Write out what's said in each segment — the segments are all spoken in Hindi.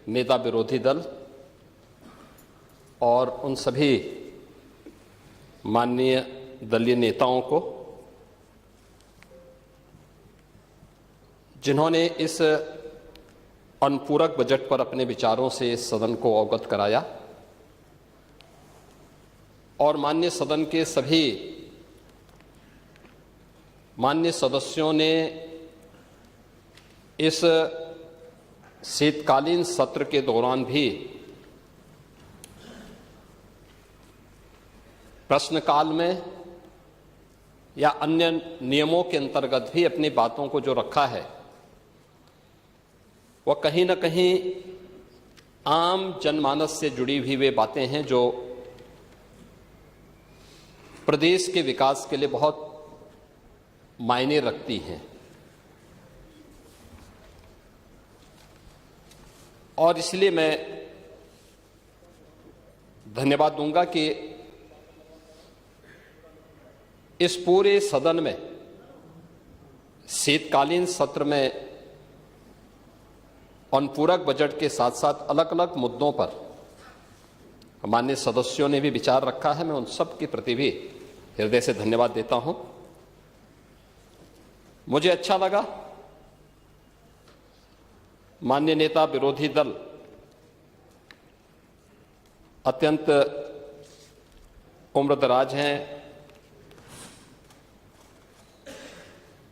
नेता विरोधी दल और उन सभी माननीय दलीय नेताओं को जिन्होंने इस अनुपूरक बजट पर अपने विचारों से इस सदन को अवगत कराया और माननीय सदन के सभी माननीय सदस्यों ने इस शीतकालीन सत्र के दौरान भी प्रश्नकाल में या अन्य नियमों के अंतर्गत भी अपनी बातों को जो रखा है वह कहीं न कहीं आम जनमानस से जुड़ी हुई वे बातें हैं जो प्रदेश के विकास के लिए बहुत मायने रखती हैं। और इसलिए मैं धन्यवाद दूंगा कि इस पूरे सदन में शीतकालीन सत्र में अनुपूरक बजट के साथ साथ अलग अलग मुद्दों पर माननीय सदस्यों ने भी विचार रखा है। मैं उन सब के प्रति भी हृदय से धन्यवाद देता हूं। मुझे अच्छा लगा माननीय नेता विरोधी दल अत्यंत उम्रदराज हैं,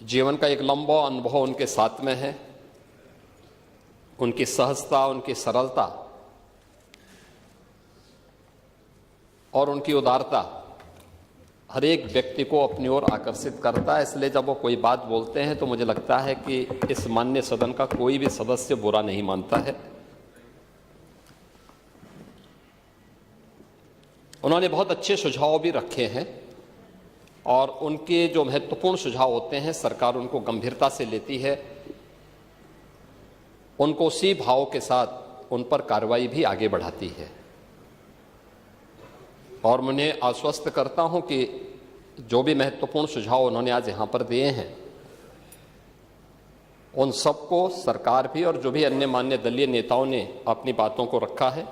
जीवन का एक लंबा अनुभव उनके साथ में है। उनकी सहजता, उनकी सरलता और उनकी उदारता हर एक व्यक्ति को अपनी ओर आकर्षित करता है। इसलिए जब वो कोई बात बोलते हैं तो मुझे लगता है कि इस माननीय सदन का कोई भी सदस्य बुरा नहीं मानता है। उन्होंने बहुत अच्छे सुझाव भी रखे हैं और उनके जो महत्वपूर्ण सुझाव होते हैं सरकार उनको गंभीरता से लेती है, उनको उसी भाव के साथ उन पर कार्रवाई भी आगे बढ़ाती है। और मैं आश्वस्त करता हूं कि जो भी महत्वपूर्ण सुझाव उन्होंने आज यहां पर दिए हैं उन सबको सरकार भी और जो भी अन्य मान्य दलीय नेताओं ने अपनी बातों को रखा है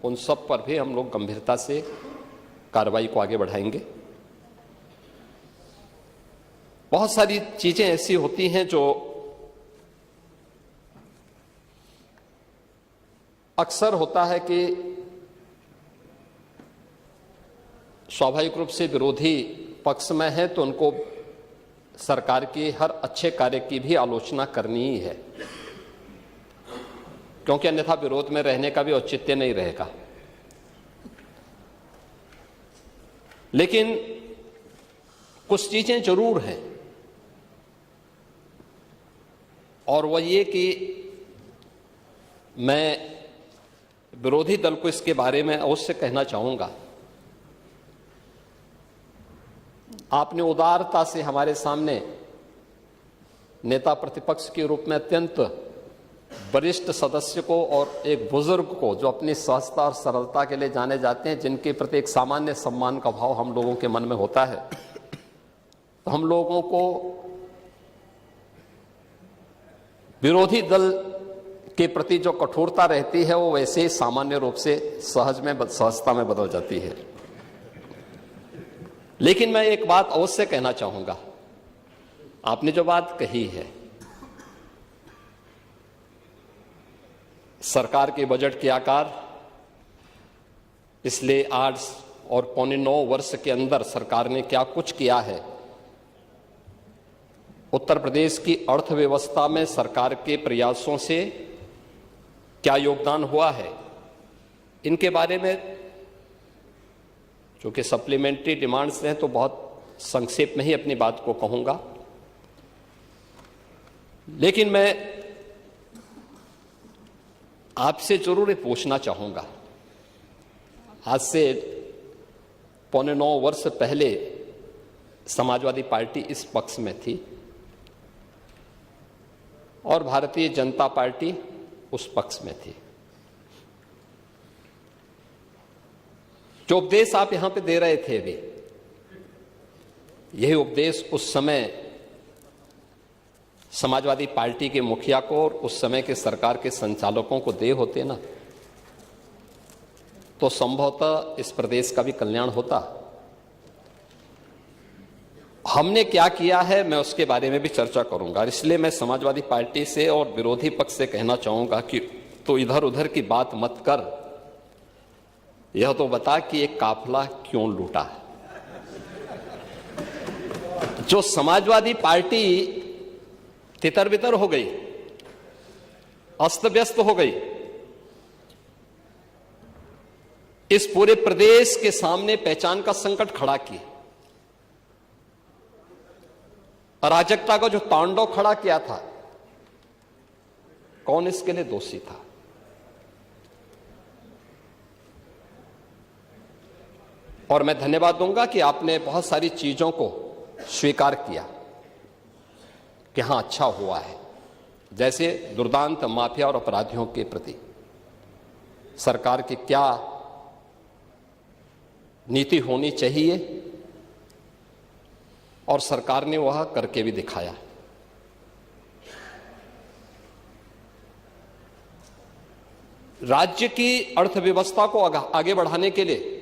उन सब पर भी हम लोग गंभीरता से कार्रवाई को आगे बढ़ाएंगे। बहुत सारी चीजें ऐसी होती हैं जो अक्सर होता है कि स्वाभाविक रूप से विरोधी पक्ष में है तो उनको सरकार की हर अच्छे कार्य की भी आलोचना करनी ही है, क्योंकि अन्यथा विरोध में रहने का भी औचित्य नहीं रहेगा। लेकिन कुछ चीजें जरूर हैं और वह ये कि मैं विरोधी दल को इसके बारे में अवश्य कहना चाहूंगा। आपने उदारता से हमारे सामने नेता प्रतिपक्ष के रूप में अत्यंत वरिष्ठ सदस्य को और एक बुजुर्ग को जो अपनी सहजता और सरलता के लिए जाने जाते हैं, जिनके प्रति एक सामान्य सम्मान का भाव हम लोगों के मन में होता है, तो हम लोगों को विरोधी दल के प्रति जो कठोरता रहती है वो वैसे ही सामान्य रूप से सहजता में बदल जाती है। लेकिन मैं एक बात अवश्य कहना चाहूंगा। आपने जो बात कही है सरकार के बजट के आकार पिछले 8 और पौने 9 वर्ष के अंदर सरकार ने क्या कुछ किया है, उत्तर प्रदेश की अर्थव्यवस्था में सरकार के प्रयासों से क्या योगदान हुआ है, इनके बारे में चूंकि सप्लीमेंट्री डिमांड्स हैं तो बहुत संक्षेप में ही अपनी बात को कहूंगा। लेकिन मैं आपसे जरूर पूछना चाहूंगा, आज से पौने 9 वर्ष पहले समाजवादी पार्टी इस पक्ष में थी और भारतीय जनता पार्टी उस पक्ष में थी। जो उपदेश आप यहां पे दे रहे थे अभी, यही उपदेश उस समय समाजवादी पार्टी के मुखिया को और उस समय के सरकार के संचालकों को दे होते ना, तो संभवतः इस प्रदेश का भी कल्याण होता। हमने क्या किया है, मैं उसके बारे में भी चर्चा करूंगा। इसलिए मैं समाजवादी पार्टी से और विरोधी पक्ष से कहना चाहूंगा कि तो इधर उधर की बात मत कर, यह तो बता कि एक काफिला क्यों लूटा है। जो समाजवादी पार्टी तितर बितर हो गई, अस्त व्यस्त हो गई, इस पूरे प्रदेश के सामने पहचान का संकट खड़ा किया, अराजकता का जो तांडव खड़ा किया था, कौन इसके लिए दोषी था? और मैं धन्यवाद दूंगा कि आपने बहुत सारी चीजों को स्वीकार किया कि हां अच्छा हुआ है। जैसे दुर्दांत माफिया और अपराधियों के प्रति सरकार की क्या नीति होनी चाहिए, और सरकार ने वह करके भी दिखाया। राज्य की अर्थव्यवस्था को आगे बढ़ाने के लिए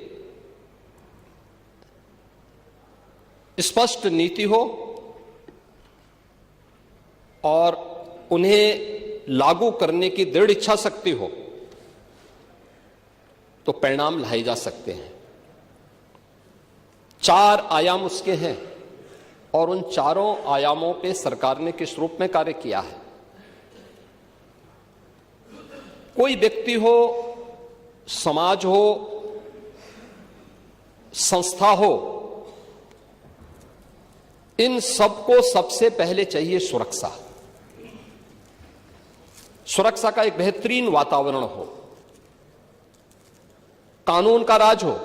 स्पष्ट नीति हो और उन्हें लागू करने की दृढ़ इच्छा शक्ति हो, तो परिणाम लाए जा सकते हैं। 4 आयाम उसके हैं और उन चारों आयामों पे सरकार ने किस रूप में कार्य किया है। कोई व्यक्ति हो, समाज हो, संस्था हो, इन सबको सबसे पहले चाहिए सुरक्षा। सुरक्षा का एक बेहतरीन वातावरण हो, कानून का राज हो,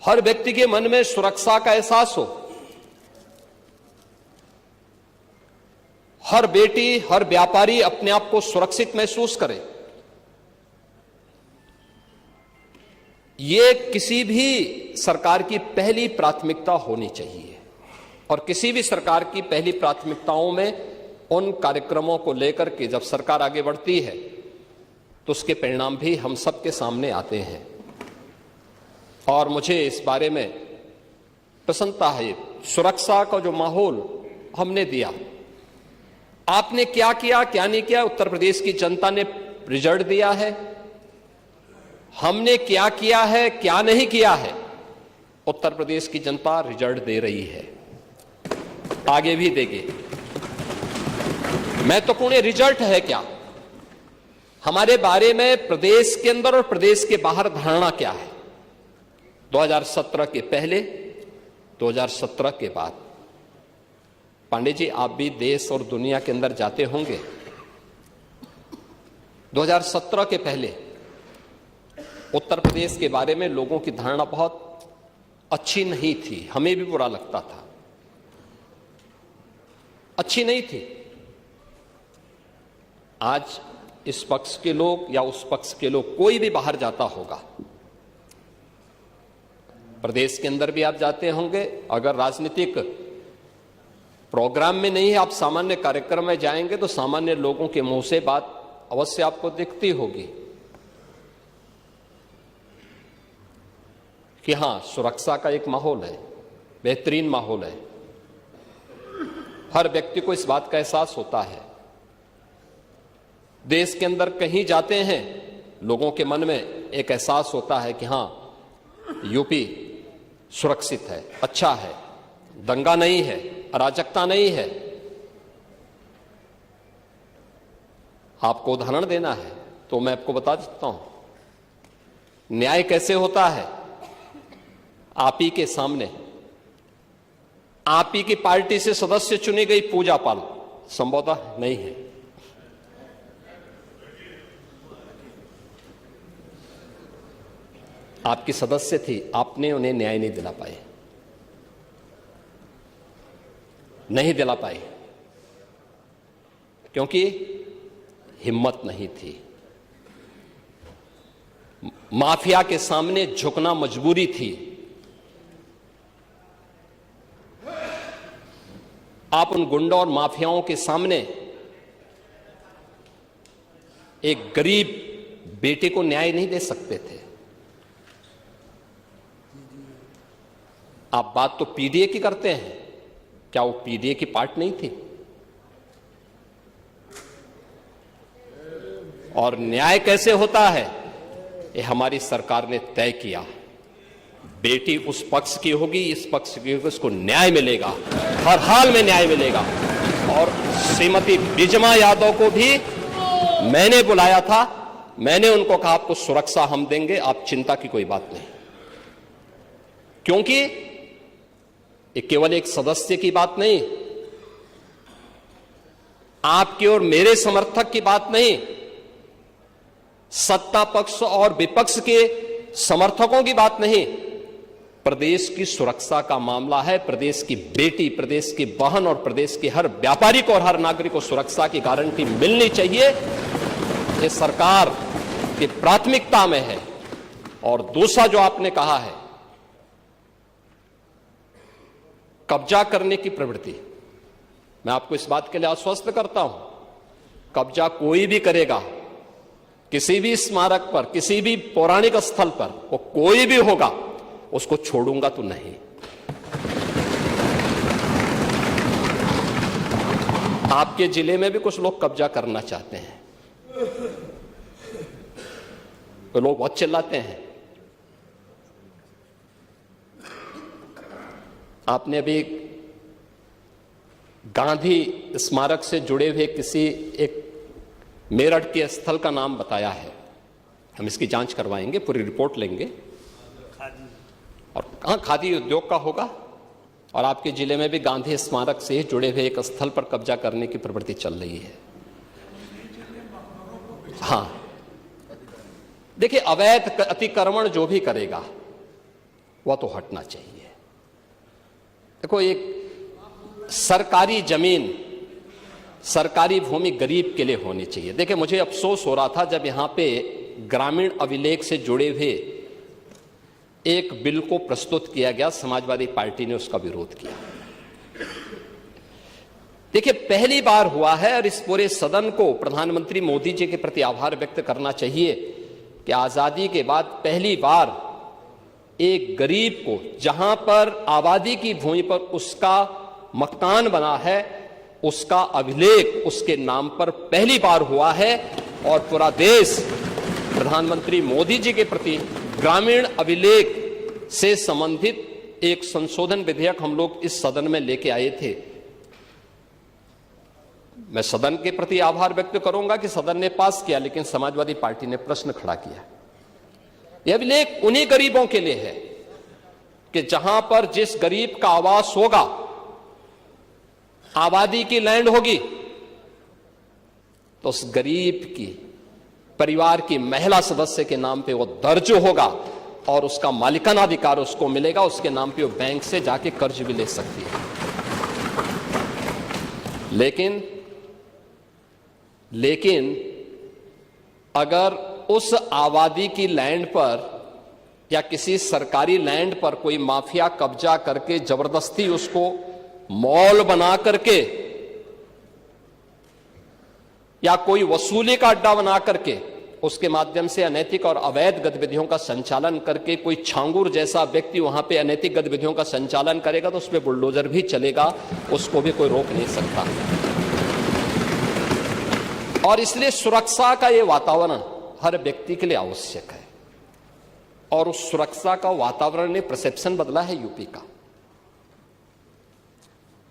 हर व्यक्ति के मन में सुरक्षा का एहसास हो, हर बेटी, हर व्यापारी अपने आप को सुरक्षित महसूस करे। ये किसी भी सरकार की पहली प्राथमिकता होनी चाहिए, और किसी भी सरकार की पहली प्राथमिकताओं में उन कार्यक्रमों को लेकर के जब सरकार आगे बढ़ती है तो उसके परिणाम भी हम सबके सामने आते हैं। और मुझे इस बारे में प्रसन्नता है, सुरक्षा का जो माहौल हमने दिया, आपने क्या किया क्या नहीं किया, उत्तर प्रदेश की जनता ने रिजल्ट दिया है। हमने क्या किया है क्या नहीं किया है, उत्तर प्रदेश की जनता रिजल्ट दे रही है, आगे भी देगी। महत्वपूर्ण रिजल्ट है क्या, हमारे बारे में प्रदेश के अंदर और प्रदेश के बाहर धारणा क्या है, 2017 के पहले, 2017 के बाद। पांडे जी, आप भी देश और दुनिया के अंदर जाते होंगे। 2017 के पहले उत्तर प्रदेश के बारे में लोगों की धारणा बहुत अच्छी नहीं थी, हमें भी बुरा लगता था, अच्छी नहीं थी। आज इस पक्ष के लोग या उस पक्ष के लोग, कोई भी बाहर जाता होगा, प्रदेश के अंदर भी आप जाते होंगे, अगर राजनीतिक प्रोग्राम में नहीं है, आप सामान्य कार्यक्रम में जाएंगे तो सामान्य लोगों के मुंह से बात अवश्य आपको दिखती होगी कि हां, सुरक्षा का एक माहौल है, बेहतरीन माहौल है। हर व्यक्ति को इस बात का एहसास होता है। देश के अंदर कहीं जाते हैं, लोगों के मन में एक एहसास होता है कि हां, यूपी सुरक्षित है, अच्छा है, दंगा नहीं है, अराजकता नहीं है। आपको उदाहरण देना है तो मैं आपको बता देता हूं न्याय कैसे होता है। आप ही के सामने आप ही की पार्टी से सदस्य चुनी गई पूजा पाल संभवतः नहीं है, आपकी सदस्य थी, आपने उन्हें न्याय नहीं दिला पाए, नहीं दिला पाए, क्योंकि हिम्मत नहीं थी। माफिया के सामने झुकना मजबूरी थी। आप उन गुंडों और माफियाओं के सामने एक गरीब बेटे को न्याय नहीं दे सकते थे। आप बात तो पीडीए की करते हैं, क्या वो पीडीए की पार्ट नहीं थी? और न्याय कैसे होता है, ये हमारी सरकार ने तय किया। बेटी उस पक्ष की होगी, इस पक्ष की होगी, उसको न्याय मिलेगा, हर हाल में न्याय मिलेगा। और श्रीमती बिजमा यादव को भी मैंने बुलाया था, मैंने उनको कहा आपको सुरक्षा हम देंगे, आप चिंता की कोई बात नहीं। क्योंकि ये केवल एक सदस्य की बात नहीं, आपके और मेरे समर्थक की बात नहीं, सत्ता पक्ष और विपक्ष के समर्थकों की बात नहीं, प्रदेश की सुरक्षा का मामला है। प्रदेश की बेटी, प्रदेश की बहन और प्रदेश के हर व्यापारी को और हर नागरिक को सुरक्षा की गारंटी मिलनी चाहिए। ये सरकार की प्राथमिकता में है। और दूसरा जो आपने कहा है, कब्जा करने की प्रवृत्ति, मैं आपको इस बात के लिए आश्वस्त करता हूं, कब्जा कोई भी करेगा किसी भी स्मारक पर, किसी भी पौराणिक स्थल पर, वो कोई भी होगा, उसको छोड़ूंगा तो नहीं। आपके जिले में भी कुछ लोग कब्जा करना चाहते हैं, तो लोग बहुत चिल्लाते हैं। आपने अभी गांधी स्मारक से जुड़े हुए किसी एक मेरठ के स्थल का नाम बताया है, हम इसकी जांच करवाएंगे, पूरी रिपोर्ट लेंगे। और कहां खादी उद्योग का होगा, और आपके जिले में भी गांधी स्मारक से जुड़े हुए एक स्थल पर कब्जा करने की प्रवृत्ति चल रही है। हां, देखिए, अवैध अतिक्रमण जो भी करेगा वह तो हटना चाहिए। देखो, एक सरकारी जमीन, सरकारी भूमि गरीब के लिए होनी चाहिए। देखिए, मुझे अफसोस हो रहा था जब यहां पे ग्रामीण अभिलेख से जुड़े हुए एक बिल को प्रस्तुत किया गया, समाजवादी पार्टी ने उसका विरोध किया। देखिए, पहली बार हुआ है, और इस पूरे सदन को प्रधानमंत्री मोदी जी के प्रति आभार व्यक्त करना चाहिए कि आजादी के बाद पहली बार एक गरीब को, जहां पर आबादी की भूमि पर उसका मकान बना है, उसका अभिलेख उसके नाम पर पहली बार हुआ है। और पूरा देश प्रधानमंत्री मोदी जी के प्रति ग्रामीण अभिलेख से संबंधित एक संशोधन विधेयक हम लोग इस सदन में लेके आए थे। मैं सदन के प्रति आभार व्यक्त करूंगा कि सदन ने पास किया, लेकिन समाजवादी पार्टी ने प्रश्न खड़ा किया। यह अभिलेख उन्हीं गरीबों के लिए है कि जहां पर जिस गरीब का आवास होगा, आबादी की लैंड होगी, तो उस गरीब की परिवार की महिला सदस्य के नाम पे वो दर्ज होगा और उसका मालिकाना अधिकार उसको मिलेगा। उसके नाम पे वो बैंक से जाके कर्ज भी ले सकती है। लेकिन अगर उस आबादी की लैंड पर या किसी सरकारी लैंड पर कोई माफिया कब्जा करके जबरदस्ती उसको मॉल बना करके या कोई वसूली का अड्डा बना करके उसके माध्यम से अनैतिक और अवैध गतिविधियों का संचालन करके कोई छांगुर जैसा व्यक्ति वहां पे अनैतिक गतिविधियों का संचालन करेगा, तो उस पर बुलडोजर भी चलेगा, उसको भी कोई रोक नहीं सकता। और इसलिए सुरक्षा का यह वातावरण हर व्यक्ति के लिए आवश्यक है, और उस सुरक्षा का वातावरण ने परसेप्शन बदला है यूपी का।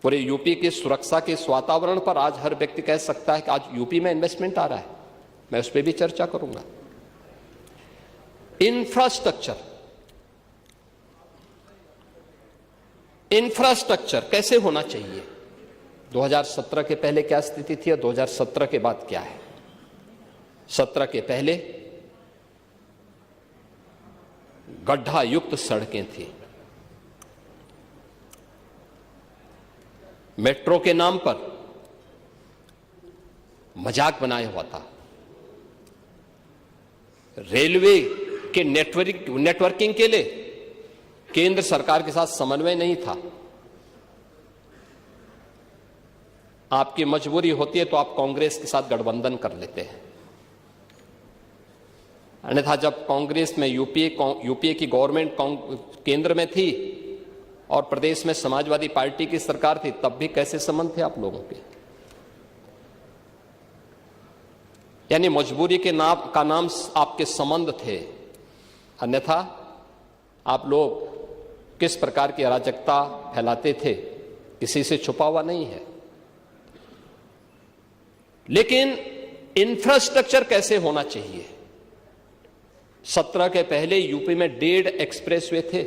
पूरे यूपी की सुरक्षा के इस वातावरण पर आज हर व्यक्ति कह सकता है कि आज यूपी में इन्वेस्टमेंट आ रहा है। मैं उस पर भी चर्चा करूंगा। इंफ्रास्ट्रक्चर कैसे होना चाहिए, 2017 के पहले क्या स्थिति थी और 2017 के बाद क्या है। 17 के पहले गड्ढा युक्त सड़कें थी, मेट्रो के नाम पर मजाक बनाया हुआ था, रेलवे के नेटवर्किंग के लिए केंद्र सरकार के साथ समन्वय नहीं था, आपकी मजबूरी होती है तो आप कांग्रेस के साथ गठबंधन कर लेते हैं। अन्यथा जब कांग्रेस में यूपीए की गवर्नमेंट केंद्र में थी और प्रदेश में समाजवादी पार्टी की सरकार थी, तब भी कैसे संबंध थे आप लोगों के? यानी मजबूरी के नाम आपके संबंध थे, अन्यथा आप लोग किस प्रकार की अराजकता फैलाते थे किसी से छुपा हुआ नहीं है। लेकिन इंफ्रास्ट्रक्चर कैसे होना चाहिए? 17 के पहले यूपी में 1.5 एक्सप्रेसवे थे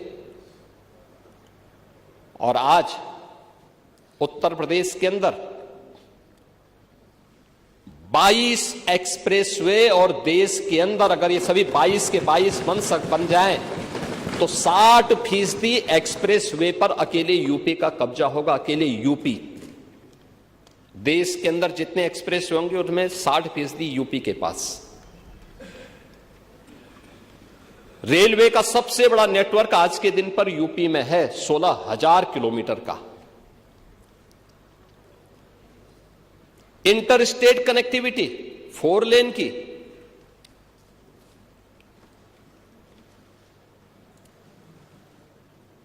और आज उत्तर प्रदेश के अंदर 22 एक्सप्रेसवे, और देश के अंदर अगर ये सभी 22 के 22 बन जाएं तो 60% एक्सप्रेसवे पर अकेले यूपी का कब्जा होगा। अकेले यूपी, देश के अंदर जितने एक्सप्रेसवे होंगे उनमें 60% यूपी के पास। रेलवे का सबसे बड़ा नेटवर्क आज के दिन पर यूपी में है, 16,000 किलोमीटर का। इंटर स्टेट कनेक्टिविटी 4 लेन की,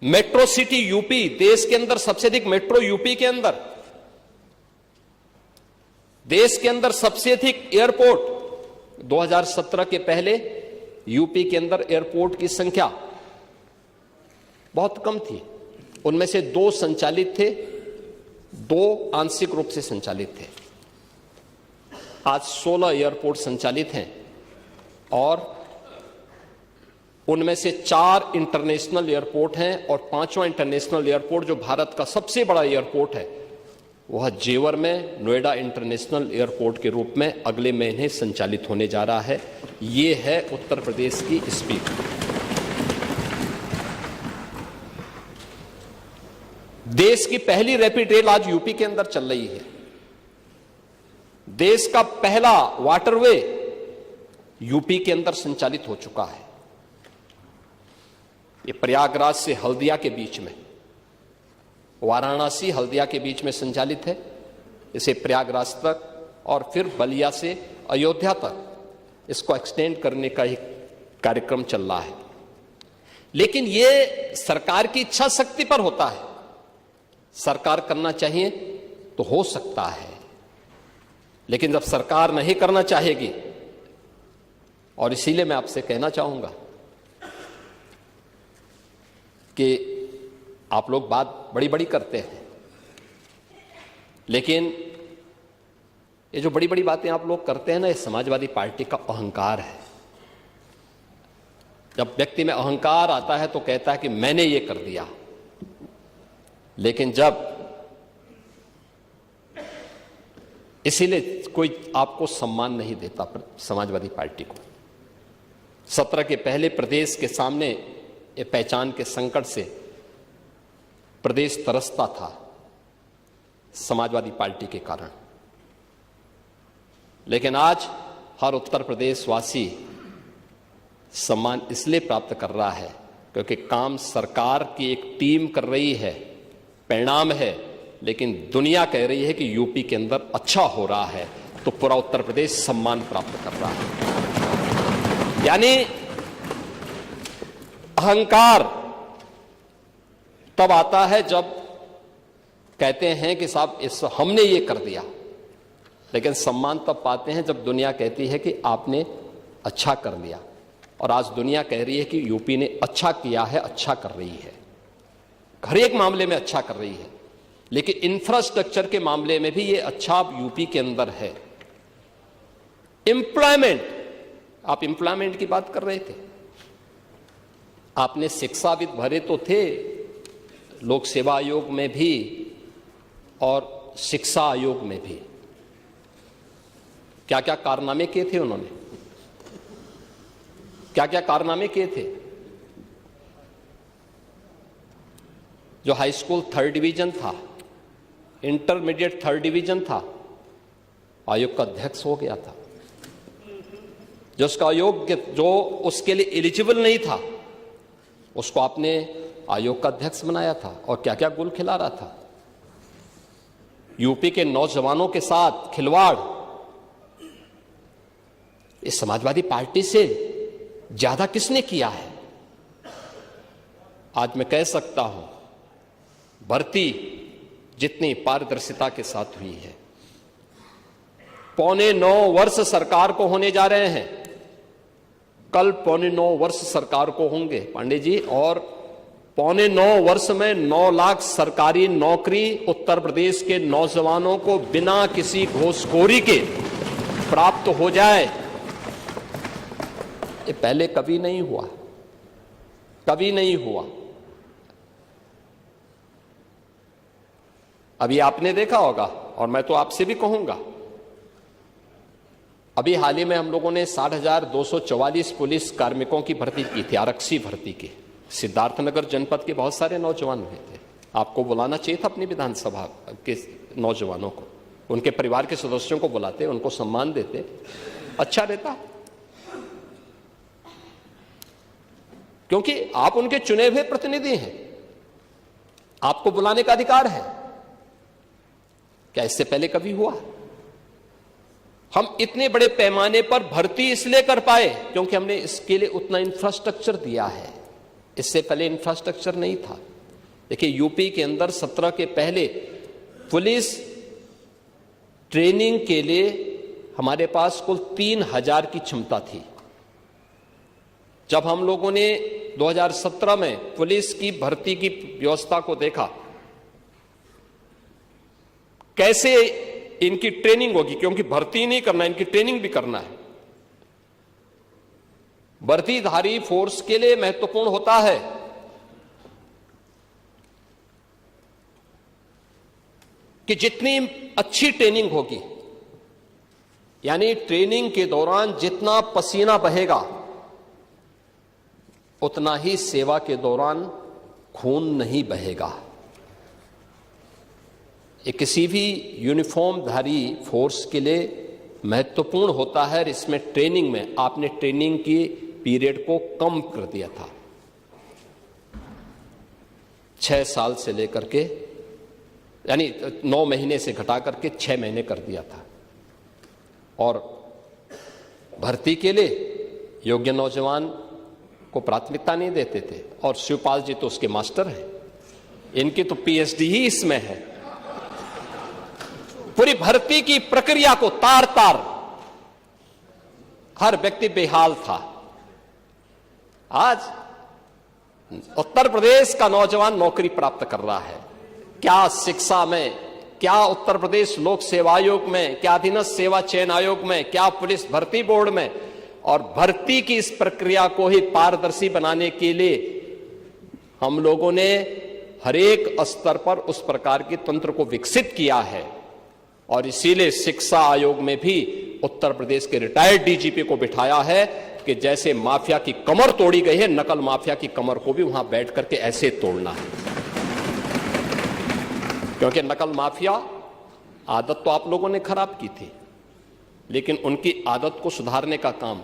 मेट्रो सिटी यूपी, देश के अंदर सबसे अधिक मेट्रो यूपी के अंदर, देश के अंदर सबसे अधिक एयरपोर्ट। 2017 के पहले यूपी के अंदर एयरपोर्ट की संख्या बहुत कम थी, उनमें से 2 संचालित थे, 2 आंशिक रूप से संचालित थे। आज 16 एयरपोर्ट संचालित हैं और उनमें से 4 इंटरनेशनल एयरपोर्ट हैं और 5वां इंटरनेशनल एयरपोर्ट जो भारत का सबसे बड़ा एयरपोर्ट है वह जेवर में नोएडा इंटरनेशनल एयरपोर्ट के रूप में अगले महीने संचालित होने जा रहा है। ये है उत्तर प्रदेश की स्पीड। देश की पहली रैपिड रेल आज यूपी के अंदर चल रही है। देश का पहला वाटरवे यूपी के अंदर संचालित हो चुका है। ये प्रयागराज से हल्दिया के बीच में, वाराणसी हल्दिया के बीच में संचालित है। इसे प्रयागराज तक और फिर बलिया से अयोध्या तक इसको एक्सटेंड करने का एक कार्यक्रम चल रहा है। लेकिन यह सरकार की इच्छा शक्ति पर होता है। सरकार करना चाहिए तो हो सकता है, लेकिन जब सरकार नहीं करना चाहेगी, और इसीलिए मैं आपसे कहना चाहूंगा कि आप लोग बात बड़ी बड़ी करते हैं, लेकिन ये जो बड़ी बड़ी बातें आप लोग करते हैं ना, ये समाजवादी पार्टी का अहंकार है। जब व्यक्ति में अहंकार आता है तो कहता है कि मैंने ये कर दिया, लेकिन जब इसीलिए कोई आपको सम्मान नहीं देता समाजवादी पार्टी को। 17 के पहले प्रदेश के सामने ये पहचान के संकट से प्रदेश तरसता था समाजवादी पार्टी के कारण, लेकिन आज हर उत्तर प्रदेशवासी सम्मान इसलिए प्राप्त कर रहा है क्योंकि काम सरकार की एक टीम कर रही है, परिणाम है, लेकिन दुनिया कह रही है कि यूपी के अंदर अच्छा हो रहा है, तो पूरा उत्तर प्रदेश सम्मान प्राप्त कर रहा है। यानी अहंकार तब आता है जब कहते हैं कि साहब इस हमने ये कर दिया, लेकिन सम्मान तब पाते हैं जब दुनिया कहती है कि आपने अच्छा कर लिया। और आज दुनिया कह रही है कि यूपी ने अच्छा किया है, अच्छा कर रही है, हर एक मामले में अच्छा कर रही है, लेकिन इंफ्रास्ट्रक्चर के मामले में भी ये अच्छा यूपी के अंदर है। एम्प्लॉयमेंट, आप एम्प्लॉयमेंट की बात कर रहे थे, आपने शिक्षाविद भरे तो थे लोक सेवा आयोग में भी और शिक्षा आयोग में भी, क्या क्या कारनामे किए थे उन्होंने, क्या क्या कारनामे किए थे। जो हाई स्कूल 3rd डिवीजन था, इंटरमीडिएट 3rd डिवीजन था, आयोग का अध्यक्ष हो गया था। जो उसका आयोग जो उसके लिए एलिजिबल नहीं था उसको आपने आयोग का अध्यक्ष बनाया था, और क्या क्या गुल खिला रहा था। यूपी के नौजवानों के साथ खिलवाड़, इस समाजवादी पार्टी से ज्यादा किसने किया है? आज मैं कह सकता हूं, भर्ती जितनी पारदर्शिता के साथ हुई है, 8.25 वर्ष सरकार को होने जा रहे हैं, कल 8.25 वर्ष सरकार को होंगे पांडे जी, और 8.25 वर्ष में 9 लाख सरकारी नौकरी उत्तर प्रदेश के नौजवानों को बिना किसी घूसखोरी के प्राप्त हो जाए, ये पहले कभी नहीं हुआ, कभी नहीं हुआ। अभी आपने देखा होगा, और मैं तो आपसे भी कहूंगा, अभी हाल ही में हम लोगों ने 60,244 पुलिस कार्मिकों की भर्ती की थी, आरक्षी भर्ती की। सिद्धार्थनगर जनपद के बहुत सारे नौजवान हुए थे। आपको बुलाना चाहिए था अपनी विधानसभा के नौजवानों को, उनके परिवार के सदस्यों को बुलाते, उनको सम्मान देते, अच्छा रहता, क्योंकि आप उनके चुने हुए प्रतिनिधि हैं, आपको बुलाने का अधिकार है। क्या इससे पहले कभी हुआ? हम इतने बड़े पैमाने पर भर्ती इसलिए कर पाए क्योंकि हमने इसके लिए उतना इंफ्रास्ट्रक्चर दिया है। इससे पहले इंफ्रास्ट्रक्चर नहीं था। देखिए, यूपी के अंदर 17 के पहले पुलिस ट्रेनिंग के लिए हमारे पास कुल 3,000 की क्षमता थी। जब हम लोगों ने 2017 में पुलिस की भर्ती की व्यवस्था को देखा, कैसे इनकी ट्रेनिंग होगी, क्योंकि भर्ती नहीं करना, इनकी ट्रेनिंग भी करना है। वर्दीधारी फोर्स के लिए महत्वपूर्ण होता है कि जितनी अच्छी ट्रेनिंग होगी, यानी ट्रेनिंग के दौरान जितना पसीना बहेगा उतना ही सेवा के दौरान खून नहीं बहेगा। ये किसी भी यूनिफॉर्मधारी फोर्स के लिए महत्वपूर्ण होता है। इसमें ट्रेनिंग में आपने ट्रेनिंग की पीरियड को कम कर दिया था, 6 साल से लेकर के, यानी 9 महीने से घटा करके 6 महीने कर दिया था। और भर्ती के लिए योग्य नौजवान को प्राथमिकता नहीं देते थे। और शिवपाल जी तो उसके मास्टर हैं, इनकी तो पीएचडी ही इसमें है। पूरी भर्ती की प्रक्रिया को तार तार हर व्यक्ति बेहाल था। आज उत्तर प्रदेश का नौजवान नौकरी प्राप्त कर रहा है। क्या शिक्षा में, क्या उत्तर प्रदेश लोक सेवा आयोग में, क्या अधीनस्थ सेवा चयन आयोग में, क्या पुलिस भर्ती बोर्ड में। और भर्ती की इस प्रक्रिया को ही पारदर्शी बनाने के लिए हम लोगों ने हर एक स्तर पर उस प्रकार के तंत्र को विकसित किया है। और इसीलिए शिक्षा आयोग में भी उत्तर प्रदेश के रिटायर्ड डीजीपी को बिठाया है कि जैसे माफिया की कमर तोड़ी गई है, नकल माफिया की कमर को भी वहां बैठ करके ऐसे तोड़ना है। क्योंकि नकल माफिया आदत तो आप लोगों ने खराब की थी, लेकिन उनकी आदत को सुधारने का काम,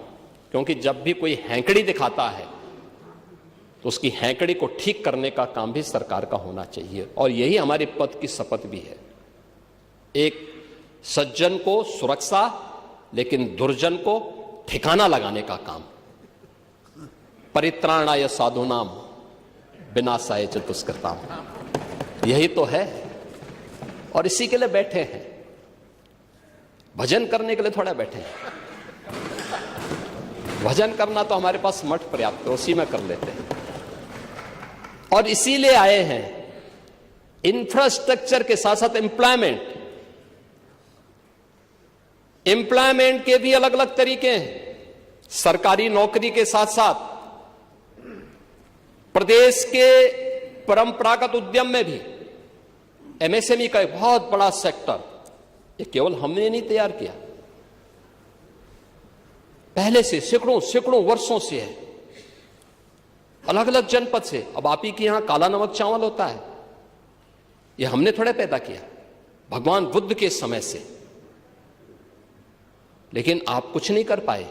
क्योंकि जब भी कोई हैंकड़ी दिखाता है तो उसकी हैंकड़ी को ठीक करने का काम भी सरकार का होना चाहिए। और यही हमारे पद की शपथ भी है। एक सज्जन को सुरक्षा, लेकिन दुर्जन को ठिकाना लगाने का काम। परित्राणाय साधूनाम विनाशाय च दुष्कृताम, यही तो है। और इसी के लिए बैठे हैं, भजन करने के लिए थोड़ा बैठे हैं। भजन करना तो हमारे पास मठ पर्याप्त है, उसी में कर लेते हैं। और इसीलिए आए हैं। इंफ्रास्ट्रक्चर के साथ साथ एम्प्लॉयमेंट के भी अलग अलग तरीके हैं। सरकारी नौकरी के साथ साथ प्रदेश के परंपरागत उद्यम में भी एमएसएमई का एक बहुत बड़ा सेक्टर, ये केवल हमने नहीं तैयार किया, पहले से सैकड़ों वर्षों से है, अलग अलग जनपद से। अब आप ही के यहां काला नमक चावल होता है, ये हमने थोड़े पैदा किया, भगवान बुद्ध के समय से। लेकिन आप कुछ नहीं कर पाए,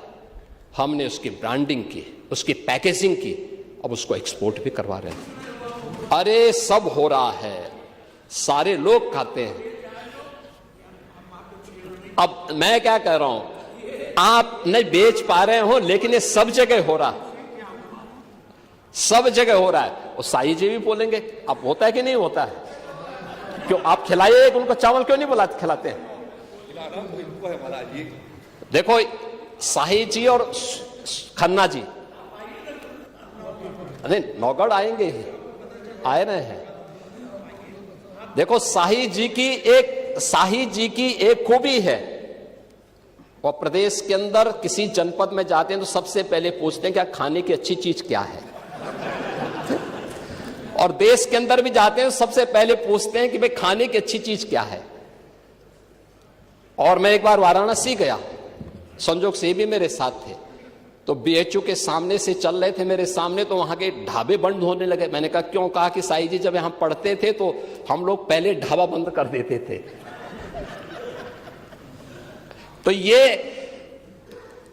हमने उसकी ब्रांडिंग की, उसकी पैकेजिंग की, अब उसको एक्सपोर्ट भी करवा रहे हैं। अरे सब हो रहा है, सारे लोग खाते हैं। अब मैं क्या कह रहा हूं, आप नहीं बेच पा रहे हो, लेकिन ये सब जगह हो रहा है, सब जगह हो रहा है। और साई जी भी बोलेंगे, अब होता है कि नहीं होता है? क्यों आप खिलाइए, उनको चावल क्यों नहीं बुलाते, खिलाते हैं? देखो साही जी और खन्ना जी, अरे नौगढ़ आएंगे ही, आए रहे हैं। देखो साही जी की एक खूबी है, वो प्रदेश के अंदर किसी जनपद में जाते हैं तो सबसे पहले पूछते हैं क्या खाने की अच्छी चीज क्या है, और देश के अंदर भी जाते हैं तो सबसे पहले पूछते हैं कि भाई खाने की अच्छी चीज क्या है। और मैं एक बार वाराणसी गया, संजोग से भी मेरे साथ थे, तो बीएचयू के सामने से चल रहे थे मेरे सामने, तो वहां के ढाबे बंद होने लगे। मैंने कहा क्यों? कहा कि साई जी जब यहां पढ़ते थे तो हम लोग पहले ढाबा बंद कर देते थे। तो ये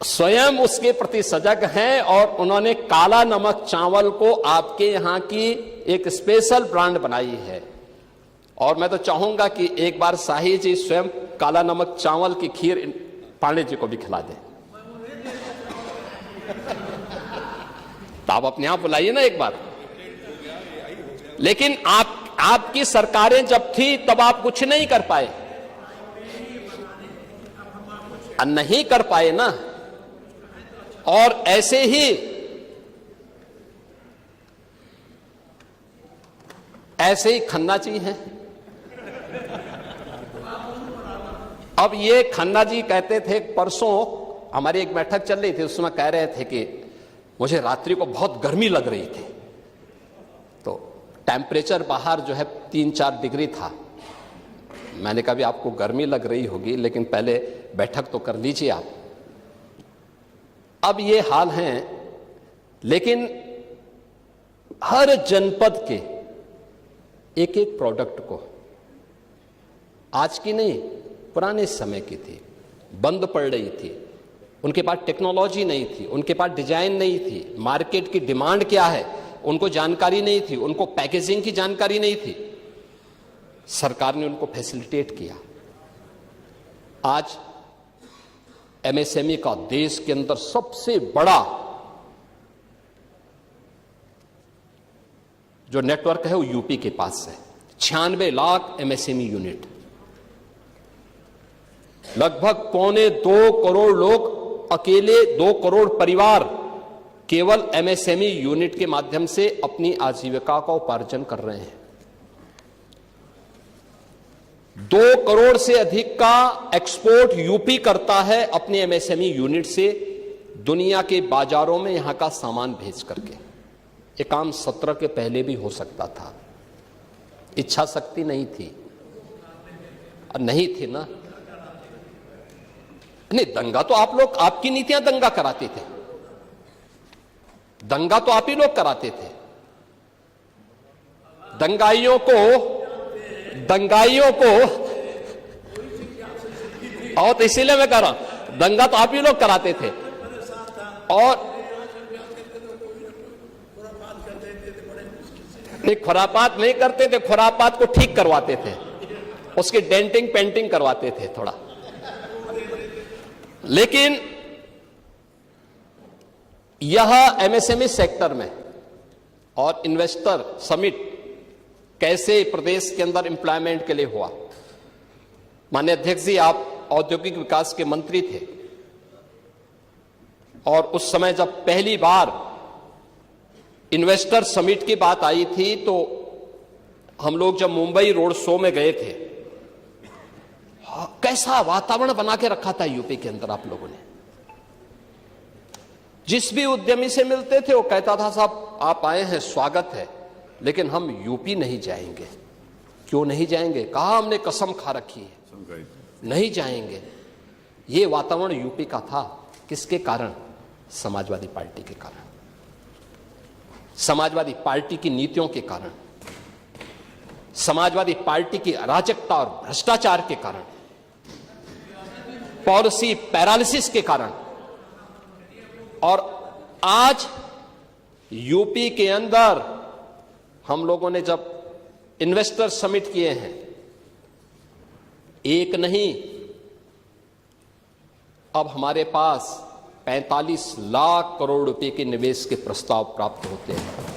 स्वयं उसके प्रति सजग हैं, और उन्होंने काला नमक चावल को आपके यहां की एक स्पेशल ब्रांड बनाई है। और मैं तो चाहूंगा कि एक बार साही जी स्वयं काला नमक चावल की खीर पांडे जी को भी खिला दें। तो आप अपने आप बुलाइए ना एक बार। लेकिन आपकी सरकारें जब थी तब आप कुछ नहीं कर पाए, नहीं कर पाए ना। और ऐसे ही खन्ना जी हैं। अब ये खन्ना जी कहते थे, परसों हमारी एक बैठक चल रही थी, उसमें कह रहे थे कि मुझे रात्रि को बहुत गर्मी लग रही थी, तो टेम्परेचर बाहर जो है 3-4 डिग्री था। मैंने कहा भी आपको गर्मी लग रही होगी, लेकिन पहले बैठक तो कर लीजिए आप। अब ये हाल हैं, लेकिन हर जनपद के एक एक प्रोडक्ट को, आज की नहीं पुराने समय की थी, बंद पड़ रही थी। उनके पास टेक्नोलॉजी नहीं थी, उनके पास डिजाइन नहीं थी, मार्केट की डिमांड क्या है उनको जानकारी नहीं थी, उनको पैकेजिंग की जानकारी नहीं थी। सरकार ने उनको फैसिलिटेट किया। आज एमएसएमई का देश के अंदर सबसे बड़ा जो नेटवर्क है वो यूपी के पास है। 96 लाख एमएसएमई यूनिट, लगभग 1.25 करोड़ लोग, अकेले 2 करोड़ परिवार केवल एमएसएमई यूनिट के माध्यम से अपनी आजीविका का उपार्जन कर रहे हैं। 2 करोड़ से अधिक का एक्सपोर्ट यूपी करता है अपने एमएसएमई यूनिट से दुनिया के बाजारों में यहां का सामान भेज करके। ये काम 17 के पहले भी हो सकता था, इच्छा शक्ति नहीं थी, नहीं थी ना। नहीं, दंगा तो आप लोग, आपकी नीतियां दंगा कराते थे, दंगा तो आप ही लोग कराते थे। दंगाइयों को और तो इसीलिए मैं कह रहा हूं, दंगा तो आप ही लोग कराते थे। और नहीं, खुरापात नहीं करते थे, खुरापात को ठीक करवाते थे, उसकी डेंटिंग पेंटिंग करवाते थे थोड़ा। लेकिन यह एमएसएमई सेक्टर में और इन्वेस्टर समिट कैसे प्रदेश के अंदर एम्प्लॉयमेंट के लिए हुआ। माननीय अध्यक्ष जी, आप औद्योगिक विकास के मंत्री थे, और उस समय जब पहली बार इन्वेस्टर समिट की बात आई थी, तो हम लोग जब मुंबई रोड शो में गए थे, कैसा वातावरण बना के रखा था यूपी के अंदर आप लोगों ने। जिस भी उद्यमी से मिलते थे वो कहता था साहब आप आए हैं, स्वागत है, लेकिन हम यूपी नहीं जाएंगे। क्यों नहीं जाएंगे? कहा हमने कसम खा रखी है, नहीं जाएंगे। ये वातावरण यूपी का था। किसके कारण? समाजवादी पार्टी के कारण, समाजवादी पार्टी की नीतियों के कारण, समाजवादी पार्टी की अराजकता और भ्रष्टाचार के कारण, पॉलिसी पैरालिसिस के कारण। और आज यूपी के अंदर हम लोगों ने जब इन्वेस्टर समिट किए हैं, एक नहीं अब हमारे पास 45 लाख करोड़ रुपए के निवेश के प्रस्ताव प्राप्त होते हैं।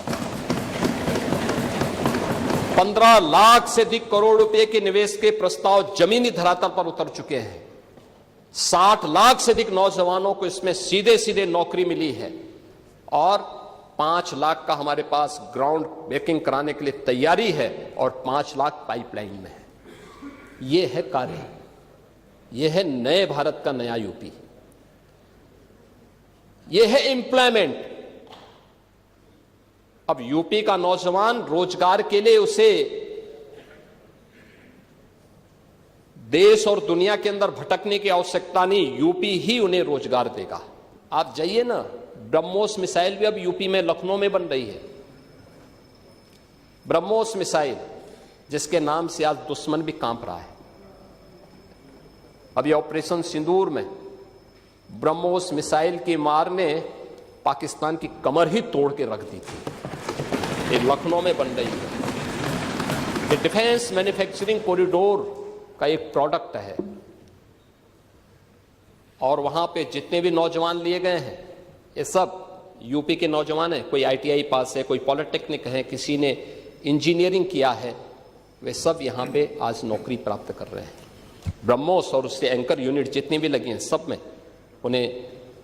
15 लाख से अधिक करोड़ रुपए के निवेश के प्रस्ताव जमीनी धरातल पर उतर चुके हैं। 60 लाख से अधिक नौजवानों को इसमें सीधे सीधे नौकरी मिली है और 5 लाख का हमारे पास ग्राउंड ब्रेकिंग कराने के लिए तैयारी है और 5 लाख पाइपलाइन में है। ये है कार्य, ये है नए भारत का नया यूपी, ये है एम्प्लॉयमेंट। अब यूपी का नौजवान रोजगार के लिए उसे देश और दुनिया के अंदर भटकने की आवश्यकता नहीं, यूपी ही उन्हें रोजगार देगा। आप जाइए ना, ब्रह्मोस मिसाइल भी अब यूपी में लखनऊ में बन रही है। ब्रह्मोस मिसाइल जिसके नाम से आज दुश्मन भी कांप रहा है। अब ये ऑपरेशन सिंदूर में ब्रह्मोस मिसाइल की मार ने पाकिस्तान की कमर ही तोड़ के रख दी थी। ये लखनऊ में बन रही है। ये डिफेंस मैन्युफैक्चरिंग कॉरिडोर का एक प्रोडक्ट है और वहां पे जितने भी नौजवान लिए गए हैं ये सब यूपी के नौजवान हैं। कोई आईटीआई पास है, कोई पॉलिटेक्निक है, किसी ने इंजीनियरिंग किया है, वे सब यहां पे आज नौकरी प्राप्त कर रहे हैं। ब्रह्मोस और उससे एंकर यूनिट जितनी भी लगी हैं सब में उन्हें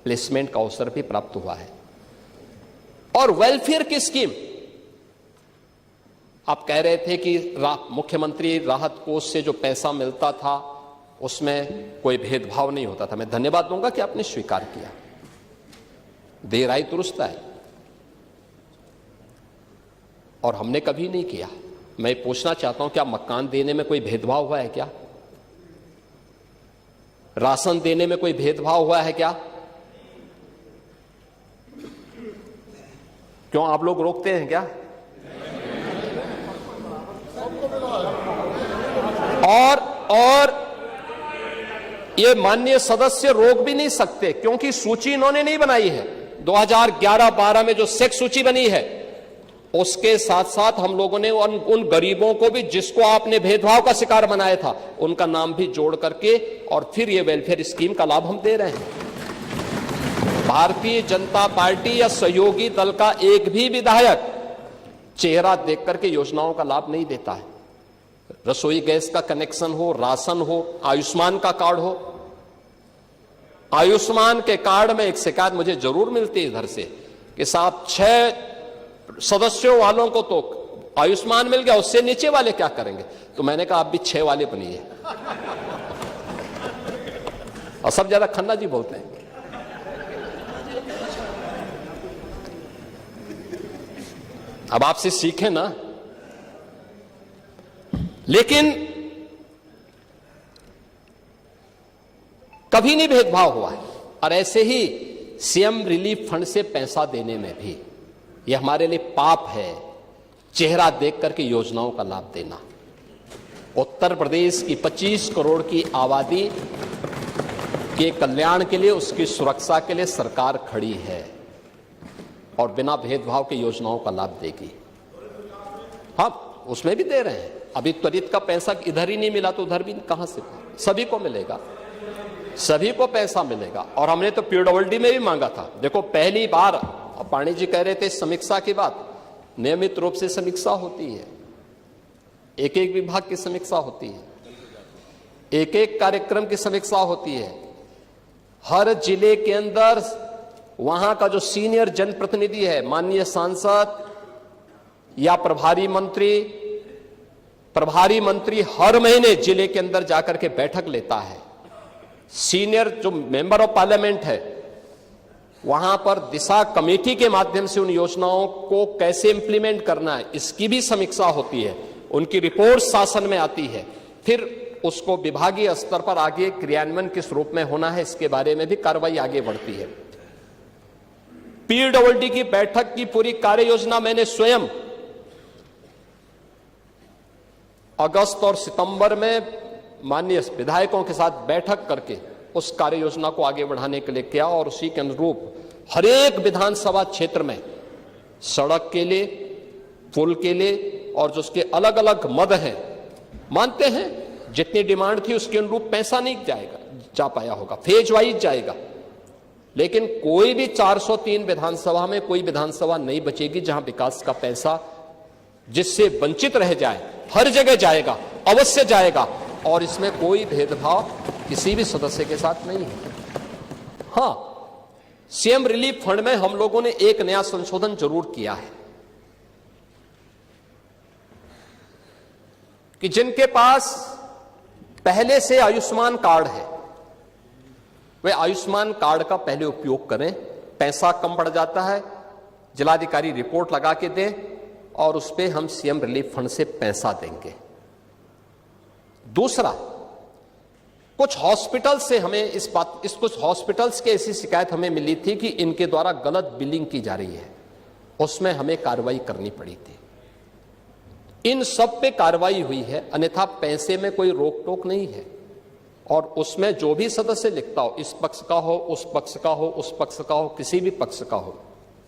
प्लेसमेंट का अवसर भी प्राप्त हुआ है। और वेलफेयर की स्कीम, आप कह रहे थे कि मुख्यमंत्री राहत कोष से जो पैसा मिलता था उसमें कोई भेदभाव नहीं होता था। मैं धन्यवाद दूंगा कि आपने स्वीकार किया। देर आई दुरुस्त आई, और हमने कभी नहीं किया। मैं पूछना चाहता हूं, क्या मकान देने में कोई भेदभाव हुआ है क्या? राशन देने में कोई भेदभाव हुआ है क्या? क्यों आप लोग रोकते हैं क्या? और ये माननीय सदस्य रोक भी नहीं सकते क्योंकि सूची इन्होंने नहीं बनाई है। 2011-12 में जो सेक्स सूची बनी है उसके साथ साथ हम लोगों ने उन गरीबों को भी जिसको आपने भेदभाव का शिकार बनाया था उनका नाम भी जोड़ करके और फिर ये वेलफेयर स्कीम का लाभ हम दे रहे हैं। भारतीय जनता पार्टी या सहयोगी दल का एक भी विधायक चेहरा देख करके योजनाओं का लाभ नहीं देता है। रसोई गैस का कनेक्शन हो, राशन हो, आयुष्मान का कार्ड हो। आयुष्मान के कार्ड में एक शिकायत मुझे जरूर मिलती है इधर से कि साहब 6 सदस्यों वालों को तो आयुष्मान मिल गया, उससे नीचे वाले क्या करेंगे? तो मैंने कहा आप भी 6 वाले बनिए। और सब ज्यादा खन्ना जी बोलते हैं। अब आपसे सीखें ना। लेकिन कभी नहीं भेदभाव हुआ है। और ऐसे ही सीएम रिलीफ फंड से पैसा देने में भी ये हमारे लिए पाप है, चेहरा देख करके योजनाओं का लाभ देना। उत्तर प्रदेश की 25 करोड़ की आबादी के कल्याण के लिए, उसकी सुरक्षा के लिए सरकार खड़ी है और बिना भेदभाव की योजनाओं का लाभ देगी। हाँ, उसमें भी दे रहे हैं। अभी त्वरित का पैसा इधर ही नहीं मिला तो उधर भी कहां से? सभी को मिलेगा, सभी को पैसा मिलेगा। और हमने तो पीडब्ल्यूडी में भी मांगा था। देखो पहली बार, पाणी जी कह रहे थे समीक्षा की बात, नियमित रूप से समीक्षा होती है, एक एक विभाग की समीक्षा होती है, एक एक कार्यक्रम की समीक्षा होती है। हर जिले के अंदर वहां का जो सीनियर जनप्रतिनिधि है, माननीय सांसद या प्रभारी मंत्री हर महीने जिले के अंदर जाकर के बैठक लेता है। सीनियर जो मेंबर ऑफ पार्लियामेंट है वहां पर दिशा कमेटी के माध्यम से उन योजनाओं को कैसे इंप्लीमेंट करना है इसकी भी समीक्षा होती है। उनकी रिपोर्ट शासन में आती है, फिर उसको विभागीय स्तर पर आगे क्रियान्वयन किस रूप में होना है इसके बारे में भी कार्रवाई आगे बढ़ती है। पीडब्ल्यूडी की बैठक की पूरी कार्य योजना मैंने स्वयं अगस्त और सितंबर में माननीय विधायकों के साथ बैठक करके उस कार्य योजना को आगे बढ़ाने के लिए किया और उसी के अनुरूप हर एक विधानसभा क्षेत्र में सड़क के लिए, पुल के लिए और जो उसके अलग अलग मद हैं, मानते हैं जितनी डिमांड थी उसके अनुरूप पैसा नहीं जा पाया होगा, फेज वाइज जाएगा। लेकिन कोई भी 403 विधानसभा में कोई विधानसभा नहीं बचेगी जहां विकास का पैसा जिससे वंचित रह जाए, हर जगह जाएगा, अवश्य जाएगा, और इसमें कोई भेदभाव किसी भी सदस्य के साथ नहीं है। हां, सीएम रिलीफ फंड में हम लोगों ने एक नया संशोधन जरूर किया है कि जिनके पास पहले से आयुष्मान कार्ड है वे आयुष्मान कार्ड का पहले उपयोग करें। पैसा कम पड़ जाता है, जिलाधिकारी रिपोर्ट लगा के दें और उस पर हम सीएम रिलीफ फंड से पैसा देंगे। दूसरा, कुछ हॉस्पिटल से हमें कुछ हॉस्पिटल्स की ऐसी शिकायत हमें मिली थी कि इनके द्वारा गलत बिलिंग की जा रही है, उसमें हमें कार्रवाई करनी पड़ी थी। इन सब पे कार्रवाई हुई है, अन्यथा पैसे में कोई रोक टोक नहीं है। और उसमें जो भी सदस्य लिखता हो, इस पक्ष का हो, उस पक्ष का हो, उस पक्ष का हो, किसी भी पक्ष का हो,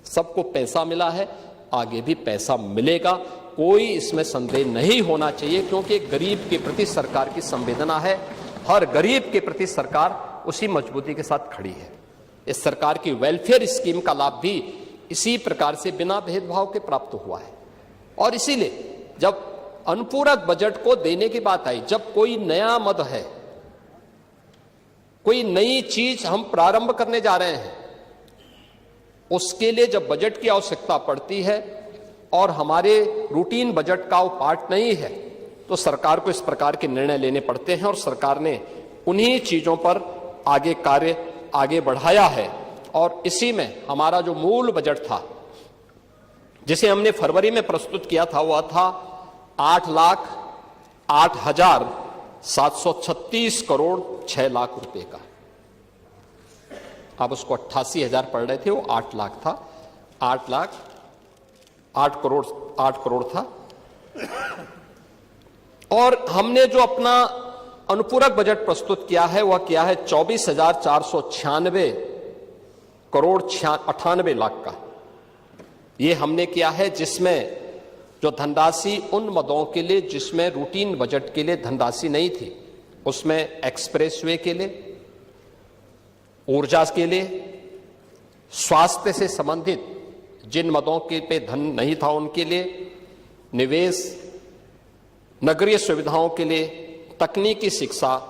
सबको पैसा मिला है, आगे भी पैसा मिलेगा, कोई इसमें संदेह नहीं होना चाहिए, क्योंकि गरीब के प्रति सरकार की संवेदना है। हर गरीब के प्रति सरकार उसी मजबूती के साथ खड़ी है। इस सरकार की वेलफेयर स्कीम का लाभ भी इसी प्रकार से बिना भेदभाव के प्राप्त हुआ है। और इसीलिए जब अनुपूरक बजट को देने की बात आई, जब कोई नया मद है, कोई नई चीज हम प्रारंभ करने जा रहे हैं, उसके लिए जब बजट की आवश्यकता पड़ती है और हमारे रूटीन बजट का वो पार्ट नहीं है, तो सरकार को इस प्रकार के निर्णय लेने पड़ते हैं। और सरकार ने उन्हीं चीजों पर कार्य आगे बढ़ाया है। और इसी में हमारा जो मूल बजट था, जिसे हमने फरवरी में प्रस्तुत किया था, वह था 8,08,736 करोड़ 6 लाख रुपए का। आप उसको 88,000 पढ़ रहे थे, वो 8 लाख था, 8 करोड़ था। और हमने जो अपना अनुपूरक बजट प्रस्तुत किया है वह किया है 24,496 करोड़ 98 लाख का। ये हमने किया है, जिसमें जो धनराशि उन मदों के लिए जिसमें रूटीन बजट के लिए धनराशि नहीं थी, उसमें एक्सप्रेसवे के लिए, ऊर्जा के लिए, स्वास्थ्य से संबंधित जिन मदों के पे धन नहीं था उनके लिए, निवेश, नगरीय सुविधाओं के लिए, तकनीकी शिक्षा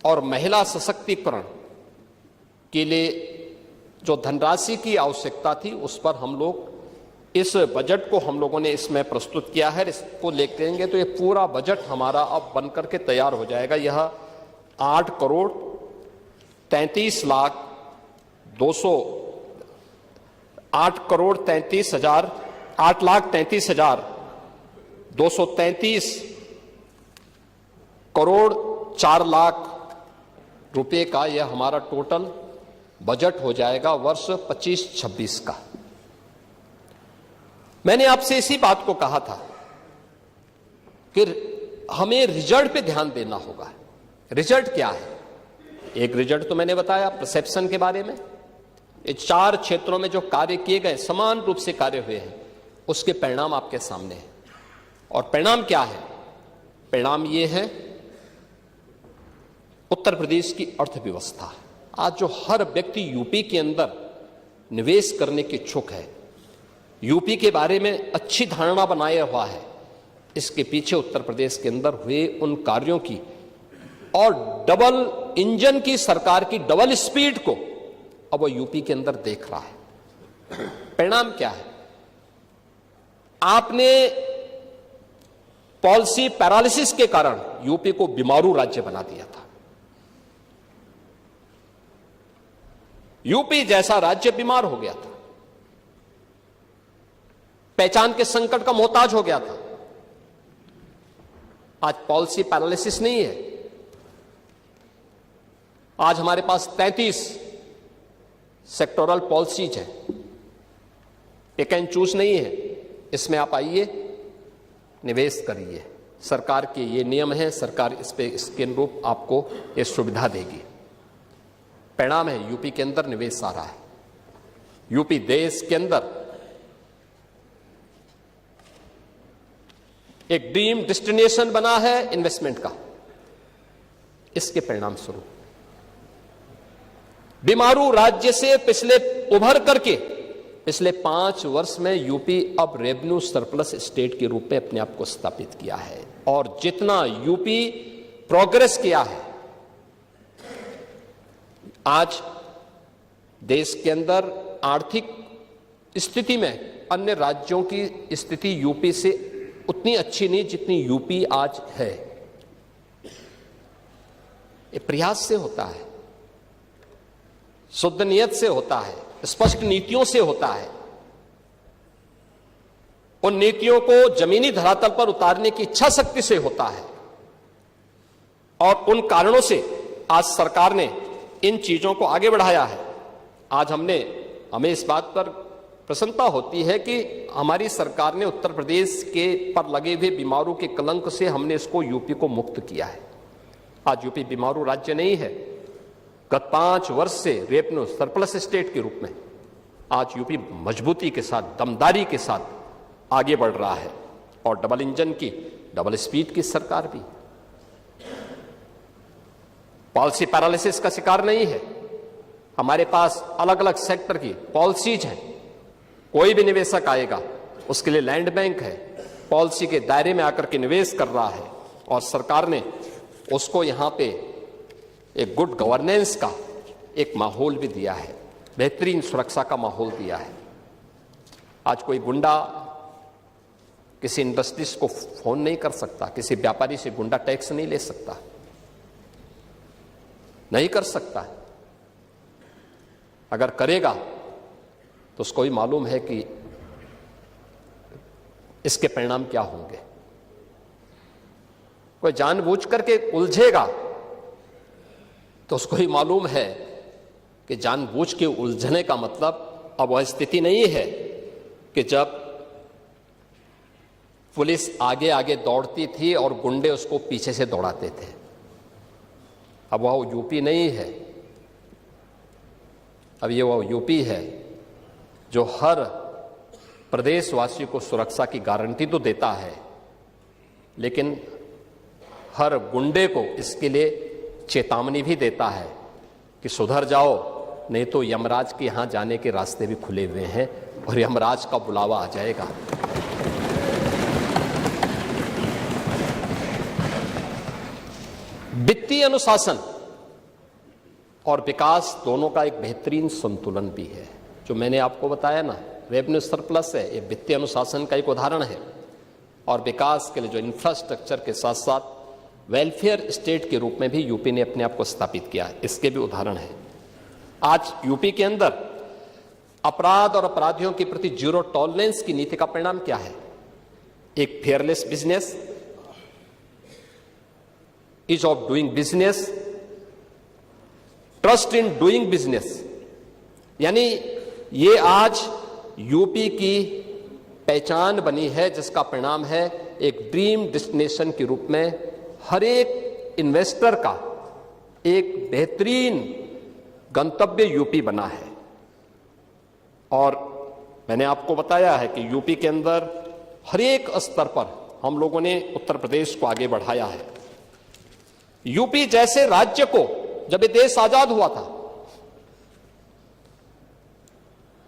और महिला सशक्तिकरण के लिए जो धनराशि की आवश्यकता थी, उस पर हम लोग इस बजट को हम लोगों ने इसमें प्रस्तुत किया है। इसको लेंगे तो ये पूरा बजट हमारा अब बनकर के तैयार हो जाएगा। यह 8 करोड़ 33 लाख 233 करोड़ 4 लाख रुपए का यह हमारा टोटल बजट हो जाएगा वर्ष 25-26 का। मैंने आपसे इसी बात को कहा था कि हमें रिजल्ट पे ध्यान देना होगा। रिजल्ट क्या है? एक रिजल्ट तो मैंने बताया परसेप्शन के बारे में। ये 4 क्षेत्रों में जो कार्य किए गए, समान रूप से कार्य हुए हैं, उसके परिणाम आपके सामने हैं। और परिणाम क्या है? परिणाम ये है, उत्तर प्रदेश की अर्थव्यवस्था। आज जो हर व्यक्ति यूपी के अंदर निवेश करने के इच्छुक है, यूपी के बारे में अच्छी धारणा बनाए हुआ है, इसके पीछे उत्तर प्रदेश के अंदर हुए उन कार्यों की और डबल इंजन की सरकार की डबल स्पीड को अब वो यूपी के अंदर देख रहा है। परिणाम क्या है? आपने पॉलिसी पैरालिसिस के कारण यूपी को बीमारू राज्य बना दिया था। यूपी जैसा राज्य बीमार हो गया था, पहचान के संकट का मोहताज हो गया था। आज पॉलिसी पैरालिसिस नहीं है। आज हमारे पास 33 सेक्टोरल पॉलिसीज है, पिक एंड चूज नहीं है। इसमें आप आइए, निवेश करिए। सरकार के ये नियम हैं, सरकार इस पे इसके अनुरूप आपको ये सुविधा देगी। परिणाम है, यूपी के अंदर निवेश आ रहा है। यूपी देश के अंदर एक ड्रीम डेस्टिनेशन बना है इन्वेस्टमेंट का। इसके परिणाम स्वरूप बीमारू राज्य से उभर करके पिछले 5 वर्ष में यूपी अब रेवेन्यू सरप्लस स्टेट के रूप में अपने आप को स्थापित किया है। और जितना यूपी प्रोग्रेस किया है, आज देश के अंदर आर्थिक स्थिति में अन्य राज्यों की स्थिति यूपी से उतनी अच्छी नहीं जितनी यूपी आज है। ये प्रयास से होता है, शुद्ध नियत से होता है, स्पष्ट नीतियों से होता है। उन नीतियों को जमीनी धरातल पर उतारने की इच्छा शक्ति से होता है। और उन कारणों से आज सरकार ने इन चीजों को आगे बढ़ाया है। आज हमें इस बात पर प्रसन्नता होती है कि हमारी सरकार ने उत्तर प्रदेश के पर लगे हुए बीमारू के कलंक से हमने इसको यूपी को मुक्त किया है। आज यूपी बीमारू राज्य नहीं है। गत 5 वर्ष से रेवेन्यू सरप्लस स्टेट के रूप में आज यूपी मजबूती के साथ, दमदारी के साथ आगे बढ़ रहा है। और डबल इंजन की, डबल स्पीड की सरकार भी पॉलिसी पैरालिसिस का शिकार नहीं है। हमारे पास अलग अलग सेक्टर की पॉलिसीज हैं। कोई भी निवेशक आएगा उसके लिए लैंड बैंक है, पॉलिसी के दायरे में आकर के निवेश कर रहा है। और सरकार ने उसको यहां पे एक गुड गवर्नेंस का एक माहौल भी दिया है, बेहतरीन सुरक्षा का माहौल दिया है। आज कोई गुंडा किसी इंडस्ट्रीज को फोन नहीं कर सकता, किसी व्यापारी से गुंडा टैक्स नहीं ले सकता, नहीं कर सकता। अगर करेगा तो उसको भी मालूम है कि इसके परिणाम क्या होंगे। कोई जानबूझ करके उलझेगा तो उसको ही मालूम है कि जानबूझ के उलझने का मतलब अब वह स्थिति नहीं है कि जब पुलिस आगे आगे दौड़ती थी और गुंडे उसको पीछे से दौड़ाते थे। अब वह यूपी नहीं है। अब ये वह यूपी है जो हर प्रदेशवासी को सुरक्षा की गारंटी तो देता है, लेकिन हर गुंडे को इसके लिए चेतावनी भी देता है कि सुधर जाओ, नहीं तो यमराज के यहां जाने के रास्ते भी खुले हुए हैं और यमराज का बुलावा आ जाएगा। वित्तीय अनुशासन और विकास दोनों का एक बेहतरीन संतुलन भी है। जो मैंने आपको बताया ना, रेवेन्यू सरप्लस है, ये वित्तीय अनुशासन का एक उदाहरण है। और विकास के लिए जो इंफ्रास्ट्रक्चर के साथ साथ वेलफेयर स्टेट के रूप में भी यूपी ने अपने आप को स्थापित किया है, इसके भी उदाहरण है। आज यूपी के अंदर अपराध और अपराधियों के प्रति जीरो टॉलरेंस की नीति का परिणाम क्या है? एक fearless business, ease of doing business, trust in doing business. यानी ये आज यूपी की पहचान बनी है, जिसका परिणाम है एक ड्रीम डेस्टिनेशन के रूप में हर एक इन्वेस्टर का एक बेहतरीन गंतव्य यूपी बना है। और मैंने आपको बताया है कि यूपी के अंदर हर एक स्तर पर हम लोगों ने उत्तर प्रदेश को आगे बढ़ाया है। यूपी जैसे राज्य को जब ये देश आजाद हुआ था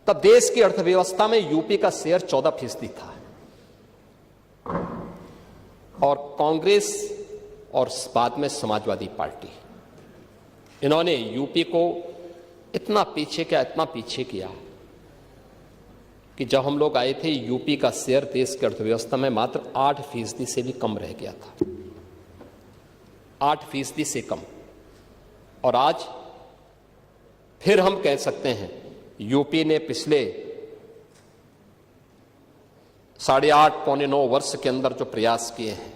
तब देश की अर्थव्यवस्था में यूपी का शेयर 14% था। और कांग्रेस और बाद में समाजवादी पार्टी, इन्होंने यूपी को इतना पीछे किया कि जब हम लोग आए थे यूपी का शेयर देश की अर्थव्यवस्था में मात्र 8% से भी कम रह गया था। 8% से कम। और आज फिर हम कह सकते हैं यूपी ने पिछले 8.5 पौने 9 वर्ष के अंदर जो प्रयास किए हैं,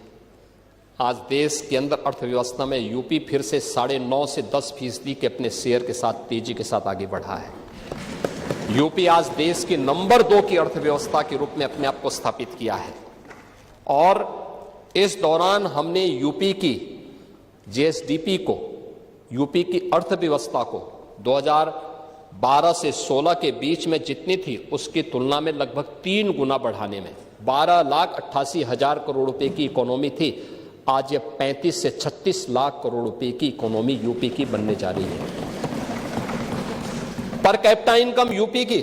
आज देश के अंदर अर्थव्यवस्था में यूपी फिर से 9.5 से 10% के अपने शेयर के साथ तेजी के साथ आगे बढ़ा है। यूपी आज देश की नंबर 2 की अर्थव्यवस्था के रूप में अपने आप को स्थापित किया है। और इस दौरान हमने यूपी की जीएसडीपी को, यूपी की अर्थव्यवस्था को 2012 से 16 के बीच में जितनी थी उसकी तुलना में लगभग 3 गुना बढ़ाने में 12,88,000 करोड़ रुपए की इकोनॉमी थी, आज ये 35 से 36 लाख करोड़ रुपए की इकोनॉमी यूपी की बनने जा रही है। पर कैपिटा इनकम यूपी की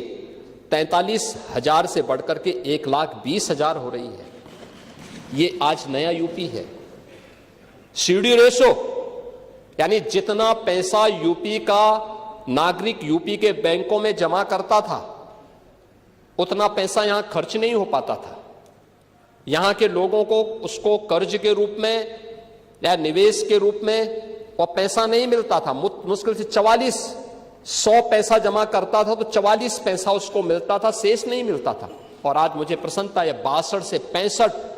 43,000 से बढ़कर के 1,20,000 हो रही है। ये आज नया यूपी है। सीडी रेशो यानी जितना पैसा यूपी का नागरिक यूपी के बैंकों में जमा करता था उतना पैसा यहां खर्च नहीं हो पाता था। यहां के लोगों को उसको कर्ज के रूप में या निवेश के रूप में वो पैसा नहीं मिलता था। मुश्किल से 4400 पैसा जमा करता था तो 44 पैसा उसको मिलता था, शेष नहीं मिलता था। और आज मुझे प्रसन्नता है 62 से 65%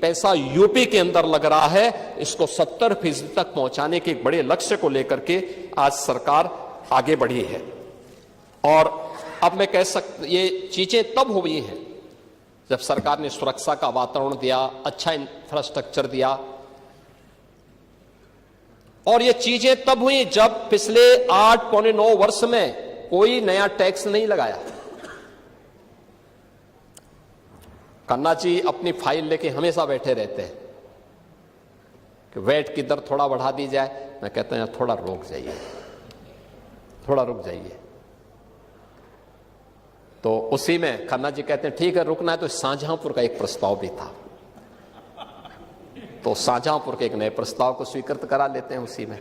पैसा यूपी के अंदर लग रहा है। इसको 70% तक पहुंचाने के एक बड़े लक्ष्य को लेकर के आज सरकार आगे बढ़ी है। और अब मैं कह सकता ये चीजें तब हुई हैं जब सरकार ने सुरक्षा का वातावरण दिया, अच्छा इंफ्रास्ट्रक्चर दिया। और ये चीजें तब हुई जब पिछले 8-9 वर्ष में कोई नया टैक्स नहीं लगाया। खन्ना जी अपनी फाइल लेके हमेशा बैठे रहते हैं कि वैट की दर थोड़ा बढ़ा दी जाए। मैं कहता हूं थोड़ा रुक जाइए, थोड़ा रुक जाइए। तो उसी में खन्ना जी कहते हैं ठीक है रुकना है। तो शाहजहांपुर का एक प्रस्ताव भी था, तो शाहजहांपुर के एक नए प्रस्ताव को स्वीकृत करा लेते हैं उसी में।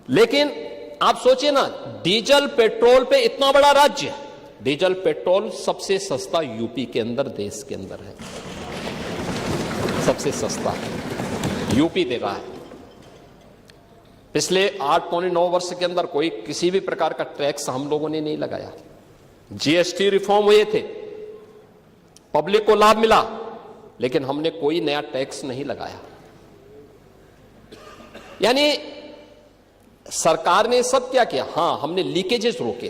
लेकिन आप सोचिए ना, डीजल पेट्रोल पे इतना बड़ा राज्य, डीजल पेट्रोल सबसे सस्ता यूपी के अंदर, देश के अंदर है, सबसे सस्ता यूपी दे रहा है। पिछले 8-9 वर्ष के अंदर कोई किसी भी प्रकार का टैक्स हम लोगों ने नहीं लगाया। जीएसटी रिफॉर्म हुए थे, पब्लिक को लाभ मिला, लेकिन हमने कोई नया टैक्स नहीं लगाया। यानी सरकार ने सब क्या किया? हां, हमने लीकेजेस रोके,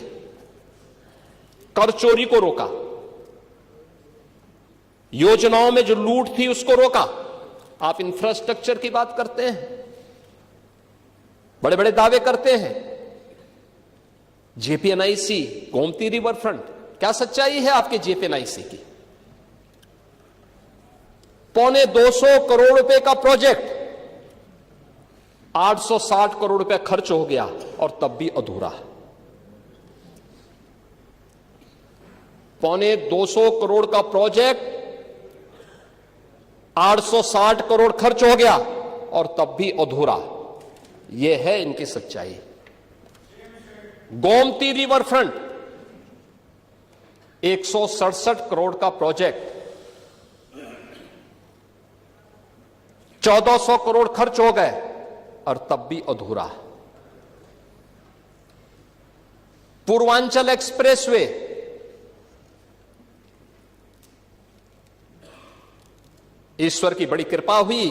कर चोरी को रोका, योजनाओं में जो लूट थी उसको रोका। आप इंफ्रास्ट्रक्चर की बात करते हैं, बड़े बड़े दावे करते हैं, जेपीएनआईसी, गोमती रिवर फ्रंट, क्या सच्चाई है आपके जेपीएनआईसी की? 250 करोड़ रुपए का प्रोजेक्ट, 860 करोड़ रुपए खर्च हो गया और तब भी अधूरा। 250 करोड़ का प्रोजेक्ट, 860 करोड़ खर्च हो गया और तब भी अधूरा। यह है इनकी सच्चाई। गोमती रिवर फ्रंट 167 करोड़ का प्रोजेक्ट, 1400 करोड़ खर्च हो गए और तब भी अधूरा। पूर्वांचल एक्सप्रेसवे, ईश्वर की बड़ी कृपा हुई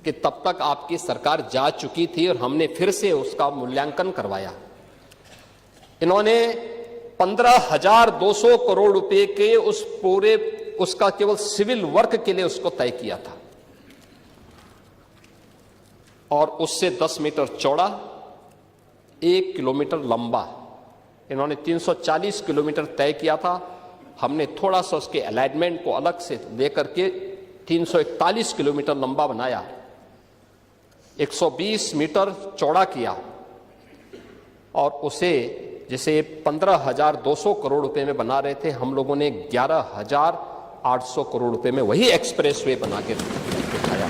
कि तब तक आपकी सरकार जा चुकी थी और हमने फिर से उसका मूल्यांकन करवाया। इन्होंने 15,200 करोड़ रुपए के उसका केवल सिविल वर्क के लिए उसको तय किया था और उससे 10 मीटर चौड़ा, 1 किलोमीटर लंबा इन्होंने 340 किलोमीटर तय किया था। हमने थोड़ा सा उसके अलाइनमेंट को अलग से लेकर के 341 किलोमीटर लंबा बनाया, 120 मीटर चौड़ा किया और उसे जिसे 15,200 करोड़ रुपए में बना रहे थे, हम लोगों ने 11,800 करोड़ रुपए में वही एक्सप्रेसवे बना के दिखाया।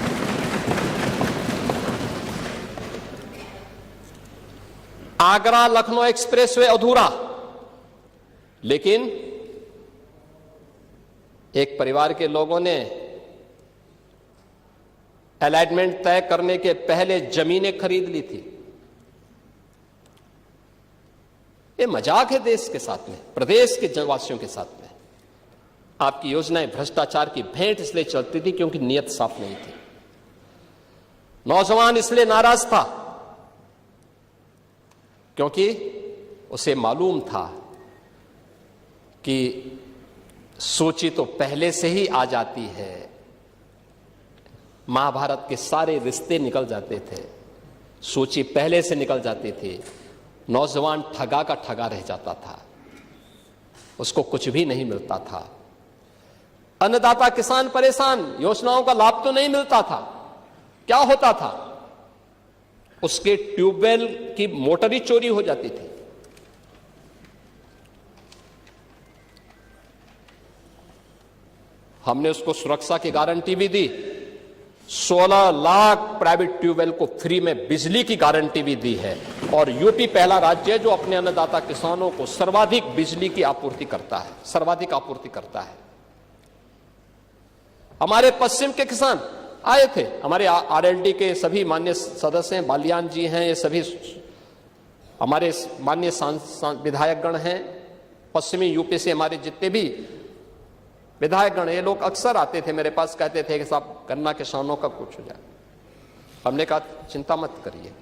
आगरा लखनऊ एक्सप्रेसवे अधूरा, लेकिन एक परिवार के लोगों ने अलाइनमेंट तय करने के पहले जमीनें खरीद ली थी। ये मजाक है देश के साथ में, प्रदेश के जनवासियों के साथ में। आपकी योजनाएं भ्रष्टाचार की भेंट इसलिए चलती थी क्योंकि नीयत साफ नहीं थी। नौजवान इसलिए नाराज था क्योंकि उसे मालूम था कि सूची तो पहले से ही आ जाती है, महाभारत के सारे रिश्ते निकल जाते थे, सूची पहले से निकल जाती थी। नौजवान ठगा का ठगा रह जाता था, उसको कुछ भी नहीं मिलता था। अन्नदाता किसान परेशान, योजनाओं का लाभ तो नहीं मिलता था। क्या होता था? उसके ट्यूबवेल की मोटर ही चोरी हो जाती थी। हमने उसको सुरक्षा की गारंटी भी दी। 16 लाख प्राइवेट ट्यूबवेल को फ्री में बिजली की गारंटी भी दी है। और यूपी पहला राज्य है जो अपने अन्नदाता किसानों को सर्वाधिक बिजली की आपूर्ति करता है, सर्वाधिक आपूर्ति करता है। हमारे पश्चिम के किसान आए थे, हमारे आरएलडी के सभी माननीय सदस्य हैं, बालियान जी हैं, ये सभी हमारे माननीय विधायकगण हैं। पश्चिमी यूपी से हमारे जितने भी विधायकगण, ये लोग अक्सर आते थे मेरे पास, कहते थे कि साहब गन्ना किसानों का कुछ हो जाए। हमने कहा चिंता मत करिए,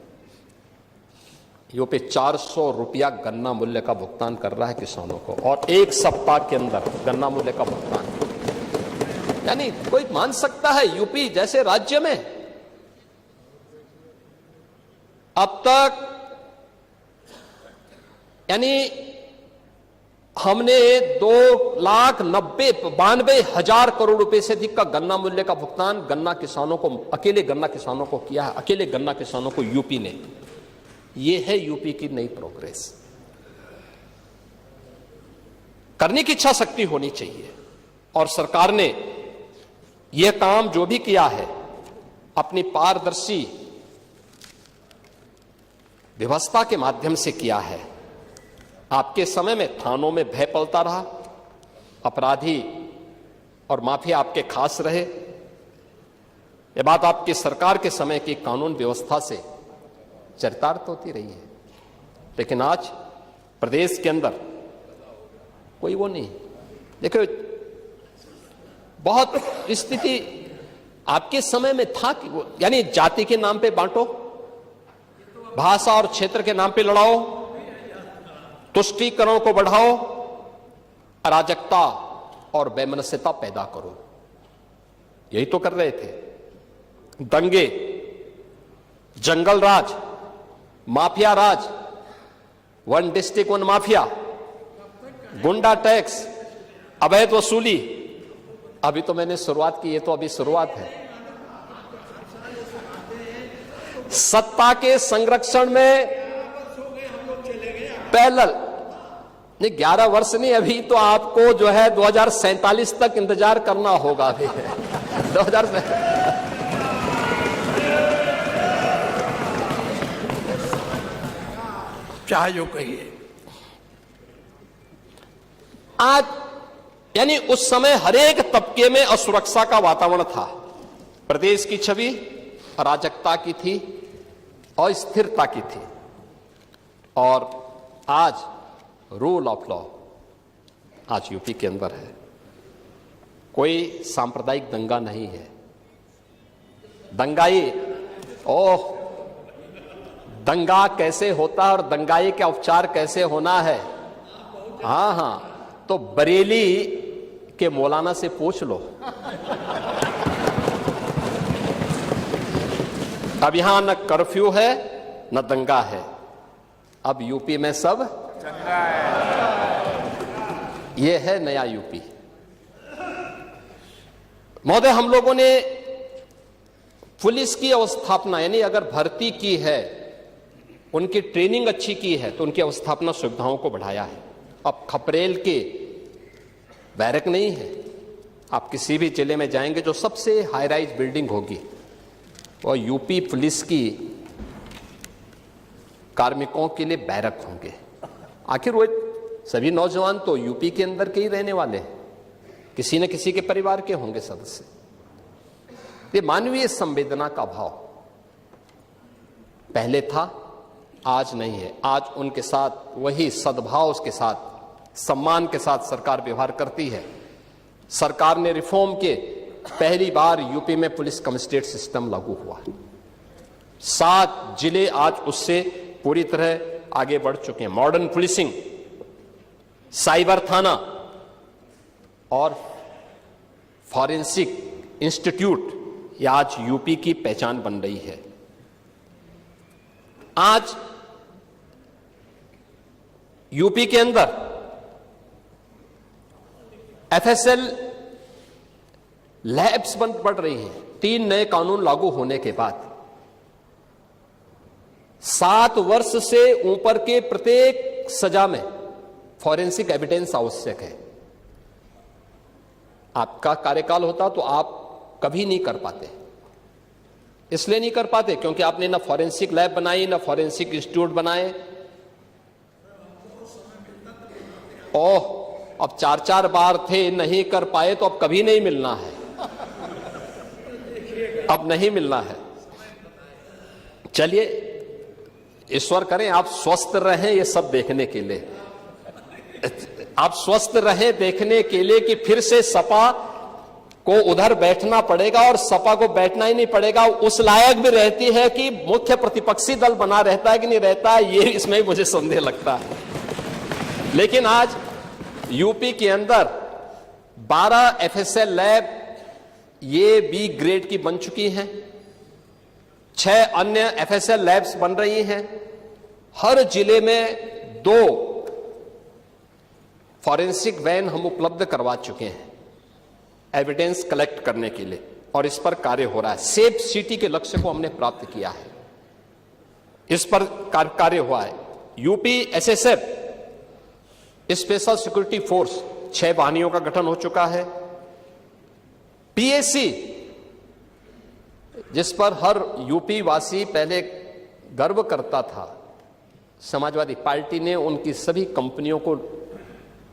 यूपी 400 रुपया गन्ना मूल्य का भुगतान कर रहा है किसानों को, और 1 सप्ताह के अंदर गन्ना मूल्य का भुगतान। यानी कोई मान सकता है यूपी जैसे राज्य में अब तक यानी हमने 2,92,000 करोड़ रुपए से अधिक का गन्ना मूल्य का भुगतान गन्ना किसानों को, अकेले गन्ना किसानों को किया है, अकेले गन्ना किसानों को यूपी ने। यह है यूपी की नई प्रोग्रेस। करने की इच्छा शक्ति होनी चाहिए, और सरकार ने यह काम जो भी किया है अपनी पारदर्शी व्यवस्था के माध्यम से किया है। आपके समय में थानों में भय पलता रहा, अपराधी और माफिया आपके खास रहे। यह बात आपकी सरकार के समय की कानून व्यवस्था से चरितार्थ होती रही है। लेकिन आज प्रदेश के अंदर कोई वो नहीं। देखो, बहुत स्थिति आपके समय में था कि वो, यानी जाति के नाम पे बांटो, भाषा और क्षेत्र के नाम पे लड़ाओ, तुष्टीकरण को बढ़ाओ, अराजकता और वैमनस्यता पैदा करो। यही तो कर रहे थे। दंगे, जंगल राज, माफिया राज, 1 डिस्ट्रिक्ट 1 माफिया, गुंडा टैक्स, अवैध वसूली। अभी तो मैंने शुरुआत की, ये तो अभी शुरुआत है। सत्ता के संरक्षण में पैरेलल नहीं, 11 वर्ष नहीं, अभी तो आपको जो है 2047 तक इंतजार करना होगा। अभी 2000 चाहे जो कहिए। आज यानी उस समय हरेक तबके में असुरक्षा का वातावरण था। प्रदेश की छवि अराजकता की थी, अस्थिरता की थी। और आज रूल ऑफ लॉ आज यूपी के अंदर है। कोई सांप्रदायिक दंगा नहीं है। दंगाई, ओह, दंगा कैसे होता है और दंगाई का उपचार कैसे होना है, हाँ हाँ, तो बरेली के मौलाना से पूछ लो। अब यहां न कर्फ्यू है न दंगा है, अब यूपी में सब दंगा है। यह है नया यूपी। महोदय, हम लोगों ने पुलिस की अवस्थापना, यानी अगर भर्ती की है, उनकी ट्रेनिंग अच्छी की है, तो उनकी अवस्थापना सुविधाओं को बढ़ाया है। अब खपरेल के बैरक नहीं है। आप किसी भी जिले में जाएंगे, जो सबसे हाई राइज बिल्डिंग होगी वो यूपी पुलिस की कार्मिकों के लिए बैरक होंगे। आखिर वो सभी नौजवान तो यूपी के अंदर के ही रहने वाले हैं, किसी न किसी के परिवार के होंगे सदस्य। ये मानवीय संवेदना का भाव पहले था, आज नहीं है। आज उनके साथ वही सद्भाव के साथ, सम्मान के साथ सरकार व्यवहार करती है। सरकार ने रिफॉर्म के पहली बार यूपी में पुलिस कमिश्नरेट सिस्टम लागू हुआ। 7 जिले आज उससे पूरी तरह आगे बढ़ चुके हैं। मॉडर्न पुलिसिंग, साइबर थाना और फॉरेंसिक इंस्टीट्यूट, यह आज यूपी की पहचान बन रही है। आज यूपी के अंदर एफएसएल लैब्स बंद पड़ रही हैं। 3 नए कानून लागू होने के बाद 7 वर्ष से ऊपर के प्रत्येक सजा में फॉरेंसिक एविडेंस आवश्यक है। आपका कार्यकाल होता तो आप कभी नहीं कर पाते। इसलिए नहीं कर पाते क्योंकि आपने ना फॉरेंसिक लैब बनाई, ना फॉरेंसिक इंस्टीट्यूट बनाए। ओह, अब 4-4 बार थे, नहीं कर पाए तो अब कभी नहीं मिलना है, अब नहीं मिलना है। चलिए, ईश्वर करें आप स्वस्थ रहें ये सब देखने के लिए, आप स्वस्थ रहें देखने के लिए कि फिर से सपा को उधर बैठना पड़ेगा और सपा को बैठना ही नहीं पड़ेगा, उस लायक भी रहती है कि मुख्य प्रतिपक्षी दल बना रहता है कि नहीं रहता है, ये इसमें मुझे संदेह लगता है। लेकिन आज यूपी के अंदर 12 एफएसएल लैब ये बी ग्रेड की बन चुकी हैं, 6 अन्य एफएसएल लैब्स बन रही हैं। हर जिले में 2 फॉरेंसिक वैन हम उपलब्ध करवा चुके हैं एविडेंस कलेक्ट करने के लिए, और इस पर कार्य हो रहा है। सेफ सिटी के लक्ष्य को हमने प्राप्त किया है, इस पर कार्य हुआ है। UP SSF special security force 6 वाहिनियों का गठन हो चुका है। पीएससी जिस पर हर यूपी वासी पहले गर्व करता था, समाजवादी पार्टी ने उनकी सभी कंपनियों को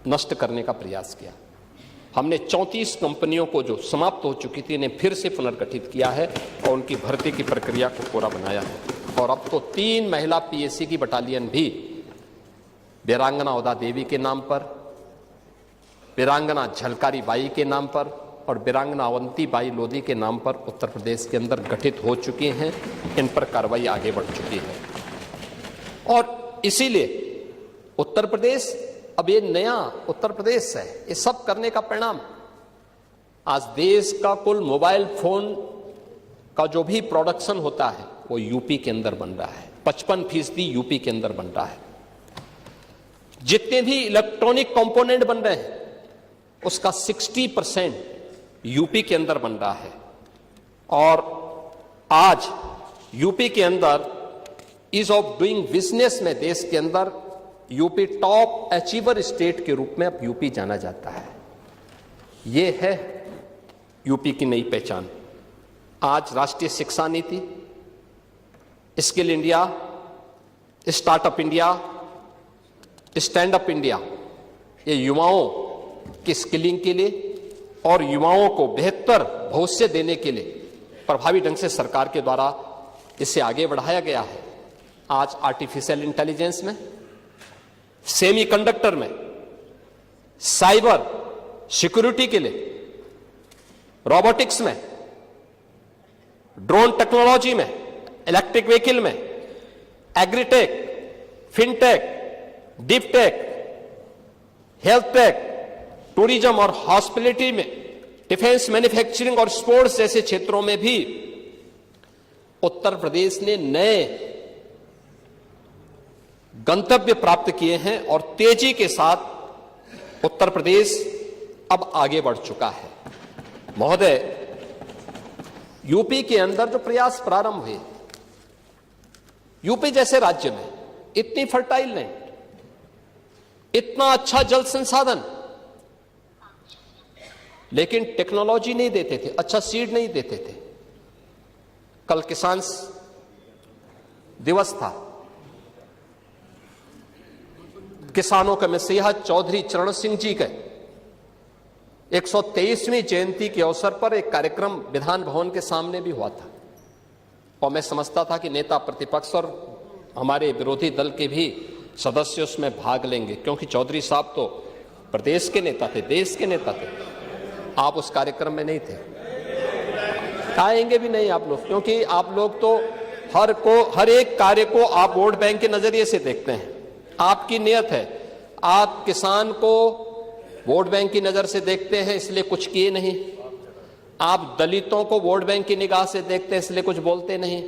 नष्ट करने का प्रयास किया। हमने 34 कंपनियों को जो समाप्त हो चुकी थी इन्हें फिर से पुनर्गठित किया है और उनकी भर्ती की प्रक्रिया को पूरा बनाया है। और अब तो 3 महिला पीएससी की बटालियन भी वीरांगना उदा देवी के नाम पर, वीरांगना झलकारी बाई के नाम पर और वीरांगना अवंती बाई लोधी के नाम पर उत्तर प्रदेश के अंदर गठित हो चुकी हैं। इन पर कार्रवाई आगे बढ़ चुकी है और इसीलिए उत्तर प्रदेश अब ये नया उत्तर प्रदेश है। ये सब करने का परिणाम आज देश का कुल मोबाइल फोन का जो भी प्रोडक्शन होता है वो यूपी के अंदर बन रहा है। 55% यूपी के अंदर बन रहा है। जितने भी इलेक्ट्रॉनिक कंपोनेंट बन रहे हैं उसका 60% यूपी के अंदर बन रहा है। और आज यूपी के अंदर ईज ऑफ डूइंग बिजनेस में देश के अंदर यूपी टॉप अचीवर स्टेट के रूप में अब यूपी जाना जाता है। यह है यूपी की नई पहचान। आज राष्ट्रीय शिक्षा नीति, skill India, startup India, stand up India, ये युवाओं की स्किलिंग के लिए और युवाओं को बेहतर भविष्य देने के लिए प्रभावी ढंग से सरकार के द्वारा इसे आगे बढ़ाया गया है। आज आर्टिफिशियल इंटेलिजेंस में, सेमीकंडक्टर में, साइबर सिक्योरिटी के लिए, रोबोटिक्स में, ड्रोन टेक्नोलॉजी में, इलेक्ट्रिक व्हीकल में, agritech, fintech, deep tech, health take, tourism और हॉस्पिटलिटी में, डिफेंस, मैन्युफैक्चरिंग और स्पोर्ट्स जैसे क्षेत्रों में भी उत्तर प्रदेश ने नए गंतव्य प्राप्त किए हैं और तेजी के साथ उत्तर प्रदेश अब आगे बढ़ चुका है। महोदय, यूपी के अंदर जो प्रयास प्रारंभ हुए, यूपी जैसे राज्य में इतनी फर्टाइल लैंड, इतना अच्छा जल संसाधन, लेकिन टेक्नोलॉजी नहीं देते थे, अच्छा सीड नहीं देते थे। कल किसान दिवस था। किसानों के मसीहा चौधरी चरण सिंह जी के 123वीं जयंती के अवसर पर एक कार्यक्रम विधान भवन के सामने भी हुआ था और मैं समझता था कि नेता प्रतिपक्ष और हमारे विरोधी दल के भी सदस्य उसमें भाग लेंगे, क्योंकि चौधरी साहब तो प्रदेश के नेता थे, देश के नेता थे। आप उस कार्यक्रम में नहीं थे, आएंगे भी नहीं आप लोग, क्योंकि आप लोग तो हर एक कार्य को आप वोट बैंक के नजरिए से देखते हैं। आपकी नियत है, आप किसान को वोट बैंक की नजर से देखते हैं इसलिए कुछ किए नहीं, आप दलितों को वोट बैंक की निगाह से देखते हैं इसलिए कुछ बोलते नहीं।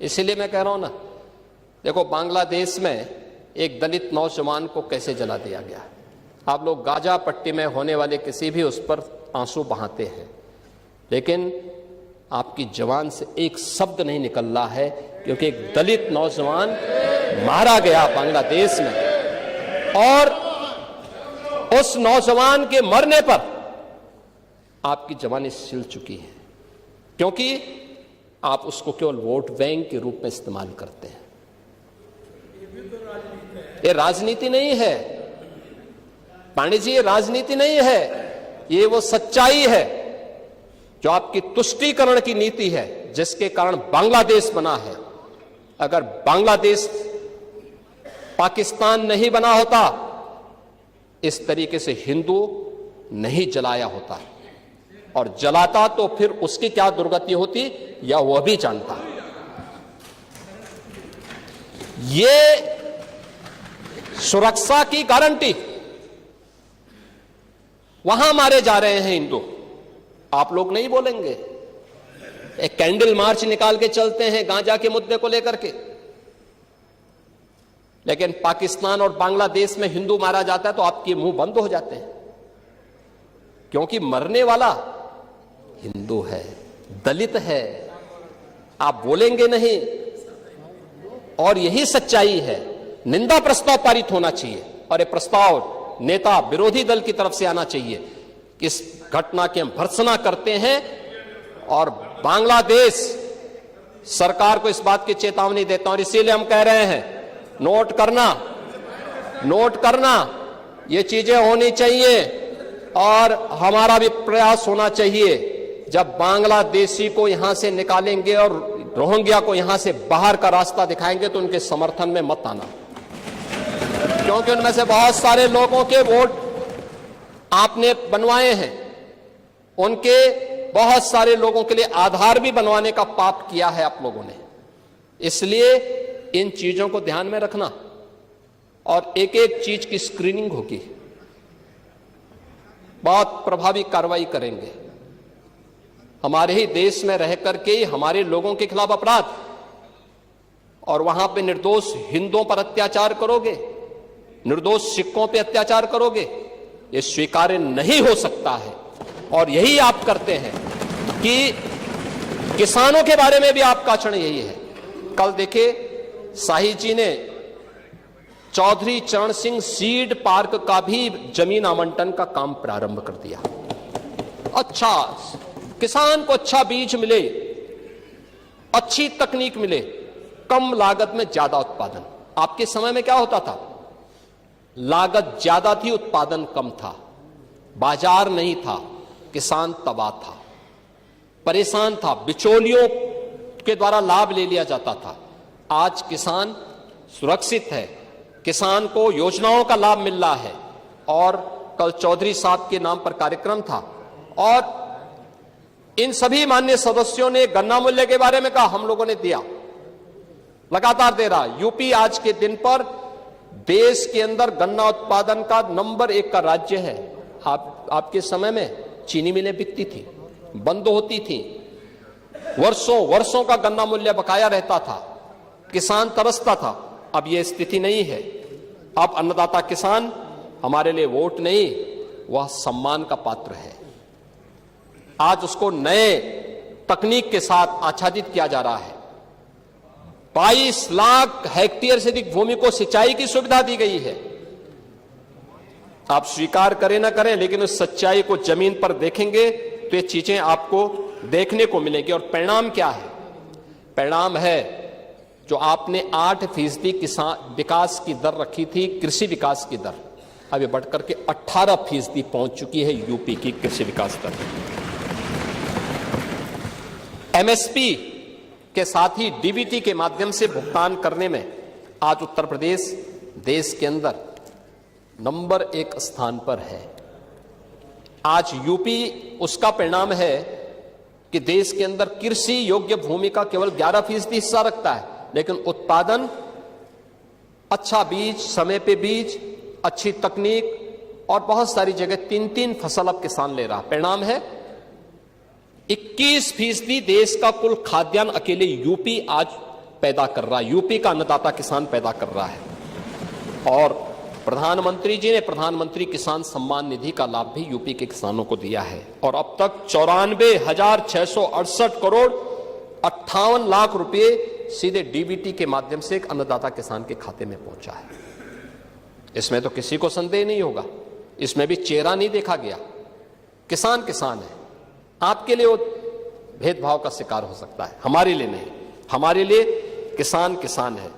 इसलिए मैं कह रहा हूं ना, देखो बांग्लादेश में एक दलित नौजवान को कैसे जला दिया गया। आप लोग गाजा पट्टी में होने वाले किसी भी उस पर आंसू बहाते हैं, लेकिन आपकी जवान से एक शब्द नहीं निकल रहा है क्योंकि एक दलित नौजवान मारा गया बांग्लादेश में, और उस नौजवान के मरने पर आपकी जवानी सिल चुकी है, क्योंकि आप उसको केवल वोट बैंक के रूप में इस्तेमाल करते हैं। ये राजनीति नहीं है पांडे जी, ये राजनीति नहीं है, ये वो सच्चाई है जो आपकी तुष्टीकरण की नीति है, जिसके कारण बांग्लादेश बना है। अगर बांग्लादेश पाकिस्तान नहीं बना होता, इस तरीके से हिंदू नहीं जलाया होता, और जलाता तो फिर उसकी क्या दुर्गति होती या वह भी जानता। ये सुरक्षा की गारंटी, वहां मारे जा रहे हैं हिंदू, आप लोग नहीं बोलेंगे। एक कैंडल मार्च निकाल के चलते हैं गांजा के मुद्दे को लेकर के, लेकिन पाकिस्तान और बांग्लादेश में हिंदू मारा जाता है तो आपके मुंह बंद हो जाते हैं, क्योंकि मरने वाला हिंदू है, दलित है, आप बोलेंगे नहीं। और यही सच्चाई है। निंदा प्रस्ताव पारित होना चाहिए, और ये प्रस्ताव नेता विरोधी दल की तरफ से आना चाहिए। इस घटना की हम भर्त्सना करते हैं, और बांग्लादेश सरकार को इस बात की चेतावनी देता हूं, और इसीलिए हम कह रहे हैं, नोट करना, ये चीजें होनी चाहिए, और हमारा भी प्रयास होना चाहिए। जब बांग्लादेशी को यहां से निकालेंगे और रोहिंग्या को यहां से बाहर का रास्ता दिखाएंगे, तो उनके समर्थन में मत आना, क्योंकि उनमें से बहुत सारे लोगों के वोट आपने बनवाए हैं, उनके बहुत सारे लोगों के लिए आधार भी बनवाने का पाप किया है आप लोगों ने। इसलिए इन चीजों को ध्यान में रखना, और एक एक चीज की स्क्रीनिंग होगी, बहुत प्रभावी कार्रवाई करेंगे। हमारे ही देश में रह करके ही हमारे लोगों के खिलाफ अपराध, और वहां पे निर्दोष हिंदुओं पर अत्याचार करोगे, निर्दोष सिखों पे अत्याचार करोगे, ये स्वीकार्य नहीं हो सकता है। और यही आप करते हैं कि किसानों के बारे में भी आपका आचरण यही है। कल देखिए, शाही जी ने चौधरी चरण सिंह सीड पार्क का भी जमीन आवंटन का काम प्रारंभ कर दिया। अच्छा, किसान को अच्छा बीज मिले, अच्छी तकनीक मिले, कम लागत में ज्यादा उत्पादन। आपके समय में क्या होता था? लागत ज्यादा थी, उत्पादन कम था, बाजार नहीं था, किसान तबाह था, परेशान था, बिचौलियों के द्वारा लाभ ले लिया जाता था। आज किसान सुरक्षित है, किसान को योजनाओं का लाभ मिल रहा है। और कल चौधरी साहब के नाम पर कार्यक्रम था, और इन सभी माननीय सदस्यों ने गन्ना मूल्य के बारे में कहा, हम लोगों ने दिया, लगातार दे रहा। यूपी आज के दिन पर देश के अंदर गन्ना उत्पादन का नंबर 1 का राज्य है। आपके समय में चीनी मिलें बिकती थी, बंद होती थी, वर्षों का गन्ना मूल्य बकाया रहता था, किसान तरसता था। अब यह स्थिति नहीं है। अब अन्नदाता किसान हमारे लिए वोट नहीं, वह सम्मान का पात्र है। आज उसको नए तकनीक के साथ आच्छादित किया जा रहा है। 22 लाख हेक्टेयर से अधिक भूमि को सिंचाई की सुविधा दी गई है। आप स्वीकार करें ना करें, लेकिन उस सच्चाई को जमीन पर देखेंगे तो ये चीजें आपको देखने को मिलेंगी। और परिणाम क्या है? परिणाम है जो आपने 8% किसान विकास की दर रखी थी, कृषि विकास की दर, अब ये बढ़कर के 18% पहुंच चुकी है यूपी की कृषि विकास दर। एमएसपी के साथ ही डीबीटी के माध्यम से भुगतान करने में आज उत्तर प्रदेश देश के अंदर नंबर 1 स्थान पर है। आज यूपी उसका परिणाम है कि देश के अंदर कृषि योग्य भूमि का केवल 11% हिस्सा रखता है, लेकिन उत्पादन, अच्छा बीज, समय पे बीज, अच्छी तकनीक और बहुत सारी जगह 3-3 फसल अब किसान ले रहा। परिणाम है 21% देश का कुल खाद्यान्न अकेले यूपी आज पैदा कर रहा है। यूपी का अन्नदाता किसान पैदा कर रहा है। और प्रधानमंत्री जी ने प्रधानमंत्री किसान सम्मान निधि का लाभ भी यूपी के किसानों को दिया है। और अब तक 94,668 करोड़ 58 लाख रुपए सीधे डीबीटी के माध्यम से एक अन्नदाता किसान के खाते में पहुंचा है। इसमें तो किसी को संदेह नहीं होगा, इसमें भी चेहरा नहीं देखा गया। किसान किसान है। आपके लिए वो भेदभाव का शिकार हो सकता है, हमारे लिए नहीं। हमारे लिए किसान किसान है।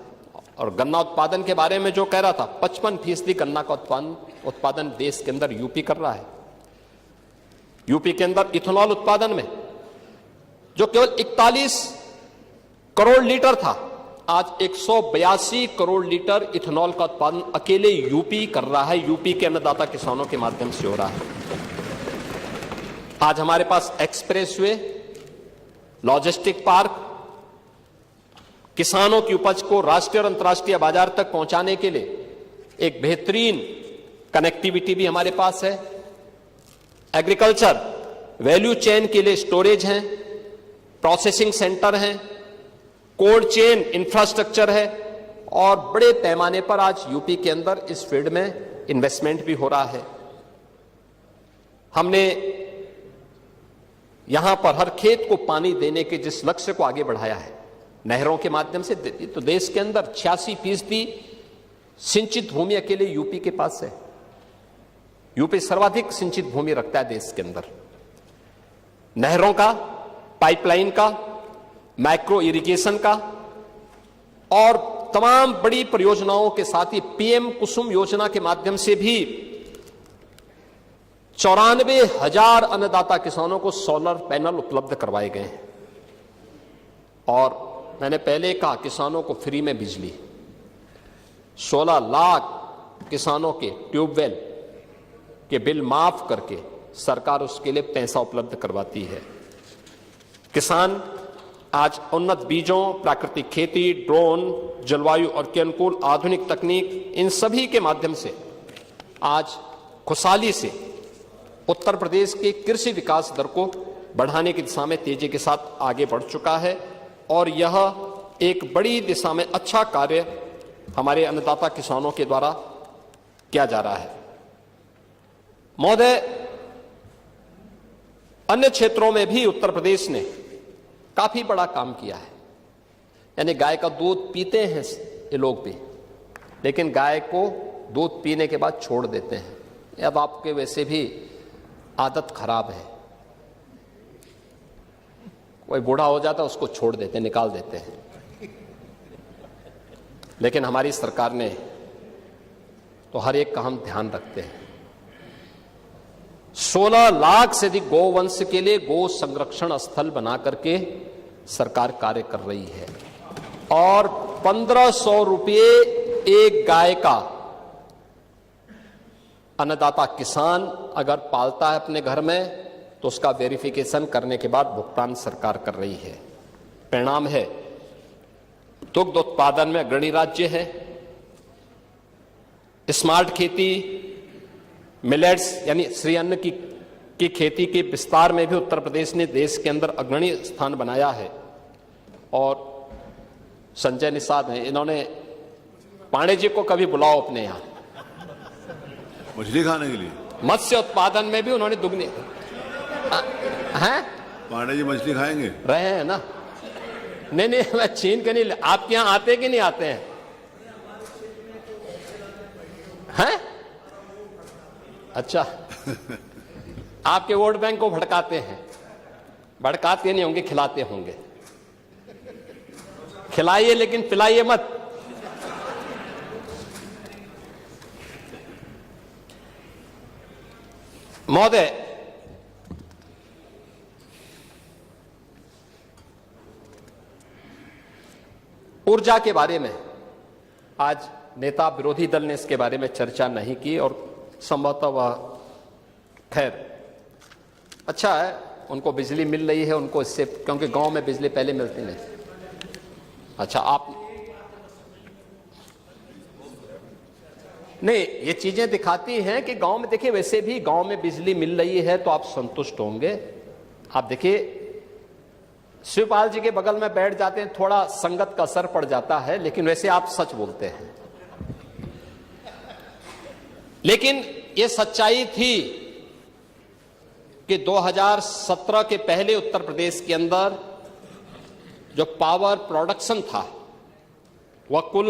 और गन्ना उत्पादन के बारे में जो कह रहा था, 55% गन्ना का उत्पादन देश के अंदर यूपी कर रहा है। यूपी के अंदर इथेनॉल उत्पादन में जो केवल 41 करोड़ लीटर था, आज 182 करोड़ लीटर इथेनॉल का उत्पादन अकेले यूपी कर रहा है। यूपी के अन्नदाता किसानों के माध्यम से हो रहा है। आज हमारे पास एक्सप्रेसवे, लॉजिस्टिक पार्क, किसानों की उपज को राष्ट्रीय और अंतर्राष्ट्रीय बाजार तक पहुंचाने के लिए एक बेहतरीन कनेक्टिविटी भी हमारे पास है। एग्रीकल्चर वैल्यू चेन के लिए स्टोरेज है, प्रोसेसिंग सेंटर हैं, कोल्ड चेन इंफ्रास्ट्रक्चर है और बड़े पैमाने पर आज यूपी के अंदर इस फील्ड में इन्वेस्टमेंट भी हो रहा है। हमने यहां पर हर खेत को पानी देने के जिस लक्ष्य को आगे बढ़ाया है नहरों के माध्यम से, तो देश के अंदर 86% सिंचित भूमि अकेले यूपी के पास है। यूपी सर्वाधिक सिंचित भूमि रखता है देश के अंदर। नहरों का, पाइपलाइन का, माइक्रो इरिगेशन का और तमाम बड़ी परियोजनाओं के साथ ही पीएम कुसुम योजना के माध्यम से भी 94,000 अन्नदाता किसानों को सोलर पैनल उपलब्ध करवाए गए हैं। और मैंने पहले कहा, किसानों को फ्री में बिजली, 16 लाख किसानों के ट्यूबवेल के बिल माफ करके सरकार उसके लिए पैसा उपलब्ध करवाती है। किसान आज उन्नत बीजों, प्राकृतिक खेती, ड्रोन, जलवायु और के अनुकूल आधुनिक तकनीक, इन सभी के माध्यम से आज खुशहाली से उत्तर प्रदेश के कृषि विकास दर को बढ़ाने की दिशा में तेजी के साथ आगे बढ़ चुका है। और यह एक बड़ी दिशा में अच्छा कार्य हमारे अन्नदाता किसानों के द्वारा किया जा रहा है। महोदय, अन्य क्षेत्रों में भी उत्तर प्रदेश ने काफी बड़ा काम किया है। यानी गाय का दूध पीते हैं ये लोग भी, लेकिन गाय को दूध पीने के बाद छोड़ देते हैं। अब आपके वैसे भी आदत खराब है, कोई बूढ़ा हो जाता है उसको छोड़ देते हैं, निकाल देते हैं। लेकिन हमारी सरकार ने तो हर एक का हम ध्यान रखते हैं। 16 लाख से अधिक गोवंश के लिए गो संरक्षण स्थल बना करके सरकार कार्य कर रही है। और 1500 रुपये एक गाय का अन्नदाता किसान अगर पालता है अपने घर में तो उसका वेरिफिकेशन करने के बाद भुगतान सरकार कर रही है। परिणाम है दुग्ध उत्पादन में अग्रणी राज्य है। स्मार्ट खेती, मिलेट्स यानी श्री अन्न की खेती के विस्तार में भी उत्तर प्रदेश ने देश के अंदर अग्रणी स्थान बनाया है। और संजय निषाद हैं, इन्होंने पांडे जी को कभी बुलाओ अपने यहां मछली खाने के लिए। मत्स्य उत्पादन में भी उन्होंने दुगनी हैं। पांडे जी मछली खाएंगे? रहे हैं ना? नहीं, मैं छीन के नहीं। आपके यहां आते कि नहीं आते हैं? हैं? अच्छा, आपके वोट बैंक को भड़काते हैं। भड़काते नहीं होंगे, खिलाते होंगे। खिलाइए लेकिन पिलाइए मत। महोदय, ऊर्जा के बारे में आज नेता विरोधी दल ने इसके बारे में चर्चा नहीं की और संभवतः वह, खैर अच्छा है, उनको बिजली मिल रही है उनको इससे, क्योंकि गांव में बिजली पहले मिलती नहीं। अच्छा, आप नहीं, ये चीजें दिखाती हैं कि गांव में, देखिए वैसे भी गांव में बिजली मिल रही है तो आप संतुष्ट होंगे। आप देखिए शिवपाल जी के बगल में बैठ जाते हैं, थोड़ा संगत का असर पड़ जाता है, लेकिन वैसे आप सच बोलते हैं। लेकिन यह सच्चाई थी कि 2017 के पहले उत्तर प्रदेश के अंदर जो पावर प्रोडक्शन था वह कुल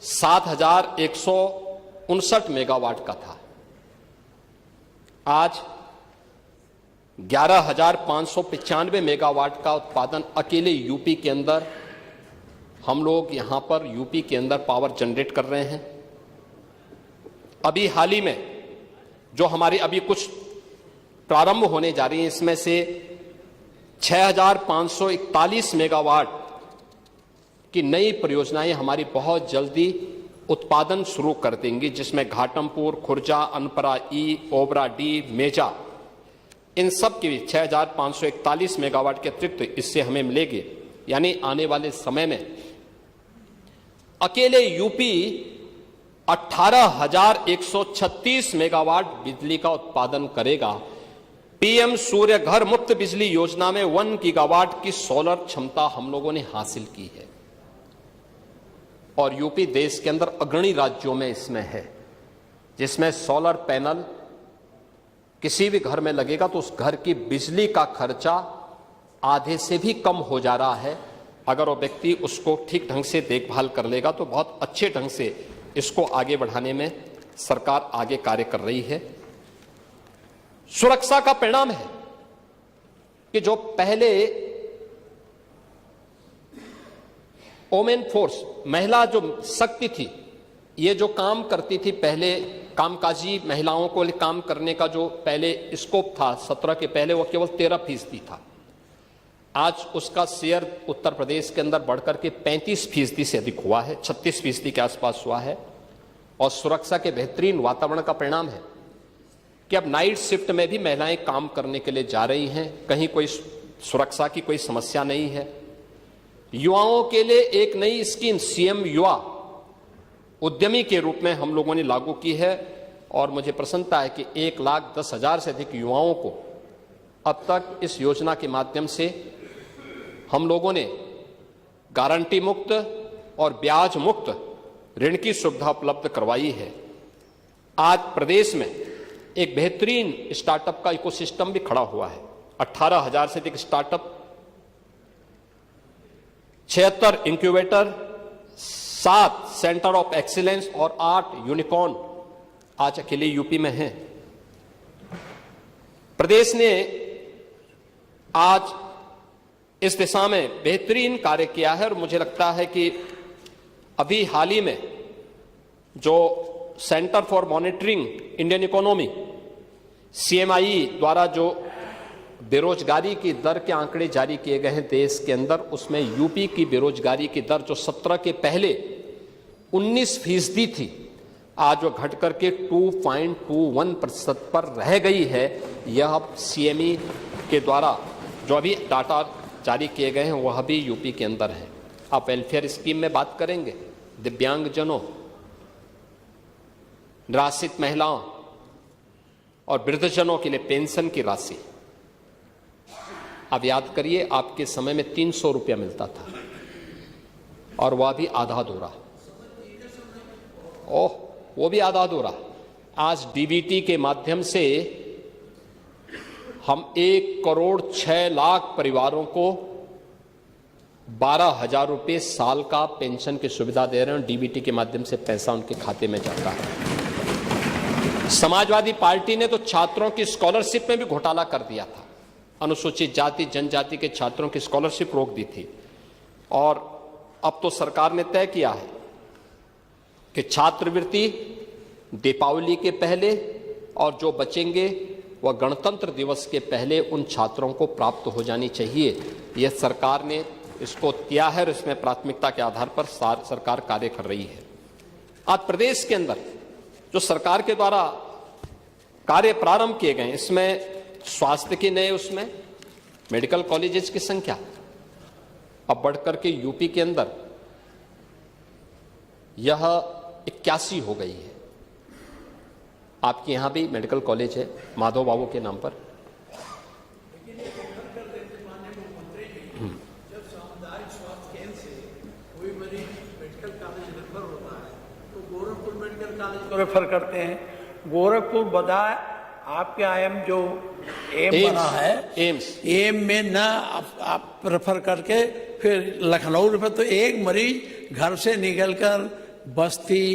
7,159 मेगावाट का था। आज 11,595 मेगावाट का उत्पादन अकेले यूपी के अंदर हम लोग यहां पर यूपी के अंदर पावर जनरेट कर रहे हैं। अभी हाल ही में जो हमारी अभी कुछ प्रारंभ होने जा रही है, इसमें से 6,541 मेगावाट की नई परियोजनाएं हमारी बहुत जल्दी उत्पादन शुरू कर देंगी, जिसमें घाटमपुर, खुर्जा, अनपरा ई, ओबरा डी, मेजा, इन सब की 6,541 मेगावाट के अतिरिक्त इससे हमें मिलेगी। यानी आने वाले समय में अकेले यूपी 18,136 मेगावाट बिजली का उत्पादन करेगा। पीएम सूर्य घर मुफ्त बिजली योजना में 1 गीगावाट की सोलर क्षमता हम लोगों ने हासिल की है और यूपी देश के अंदर अग्रणी राज्यों में इसमें है, जिसमें सोलर पैनल किसी भी घर में लगेगा तो उस घर की बिजली का खर्चा आधे से भी कम हो जा रहा है। अगर वो व्यक्ति उसको ठीक ढंग से देखभाल कर लेगा तो बहुत अच्छे ढंग से इसको आगे बढ़ाने में सरकार आगे कार्य कर रही है। सुरक्षा का परिणाम है कि जो पहले वोमेन फोर्स, महिला जो शक्ति थी, ये जो काम करती थी, पहले कामकाजी महिलाओं को काम करने का जो पहले स्कोप था 17 के पहले, वो केवल 13% था। आज उसका शेयर उत्तर प्रदेश के अंदर बढ़कर के 35% से अधिक हुआ है, 36% के आसपास हुआ है। और सुरक्षा के बेहतरीन वातावरण का परिणाम है कि अब नाइट शिफ्ट में भी महिलाएं काम करने के लिए जा रही हैं, कहीं कोई सुरक्षा की कोई समस्या नहीं है। युवाओं के लिए एक नई स्कीम सीएम युवा उद्यमी के रूप में हम लोगों ने लागू की है और मुझे प्रसन्नता है कि 1,10,000 से अधिक युवाओं को अब तक इस योजना के माध्यम से हम लोगों ने गारंटी मुक्त और ब्याज मुक्त ऋण की सुविधा उपलब्ध करवाई है। आज प्रदेश में एक बेहतरीन स्टार्टअप का इकोसिस्टम भी खड़ा हुआ है। 18,000 से अधिक startup, 76 incubator, 7 centre of excellence और 8 यूनिकॉर्न आज अकेले यूपी में हैं। प्रदेश ने आज इस दिशा में बेहतरीन कार्य किया है और मुझे लगता है कि अभी हाल ही में जो centre for monitoring Indian economy CMI द्वारा जो बेरोजगारी की दर के आंकड़े जारी किए गए हैं देश के अंदर, उसमें यूपी की बेरोजगारी की दर जो 17 के पहले 19% थी, आज वो घट करके 2.21% पर रह गई है। यह सीएमई के द्वारा जो अभी डाटा जारी किए गए हैं वह भी यूपी के अंदर है। आप वेलफेयर स्कीम में बात करेंगे, दिव्यांगजनों, निराश्रित महिलाओं और वृद्धजनों के लिए पेंशन की राशि, आप याद करिए आपके समय में 300 रुपया मिलता था और वह भी आधा अधूरा, वो भी आधा अधूरा। आज डीबीटी के माध्यम से हम 1,06,00,000 परिवारों को 12,000 रुपये साल का पेंशन की सुविधा दे रहे हैं। डीबीटी के माध्यम से पैसा उनके खाते में जाता है। समाजवादी पार्टी ने तो छात्रों की स्कॉलरशिप में भी घोटाला कर दिया था, अनुसूचित जाति जनजाति के छात्रों की स्कॉलरशिप रोक दी थी। और अब तो सरकार ने तय किया है कि छात्रवृत्ति दीपावली के पहले और जो बचेंगे वह गणतंत्र दिवस के पहले उन छात्रों को प्राप्त हो जानी चाहिए। यह सरकार ने इसको किया है और इसमें प्राथमिकता के आधार पर सरकार कार्य कर रही है। आज प्रदेश के अंदर जो सरकार के द्वारा कार्य प्रारंभ किए गए, इसमें स्वास्थ्य के नए, उसमें मेडिकल कॉलेजेस की संख्या अब बढ़कर के यूपी के अंदर यह 81 हो गई है। आपके यहां भी मेडिकल कॉलेज है माधव बाबू के नाम पर। जब सामुदायिक स्वास्थ्य केंद्र से कोई मरीज मेडिकल कॉलेज रेफर होता है तो गोरखपुर मेडिकल कॉलेज को रेफर करते हैं। गोरखपुर बजाय आपके आईएम जो एम बना है, एम्स में ना आप रेफर करके फिर लखनऊ में तो एक मरीज घर से निकलकर बस्ती,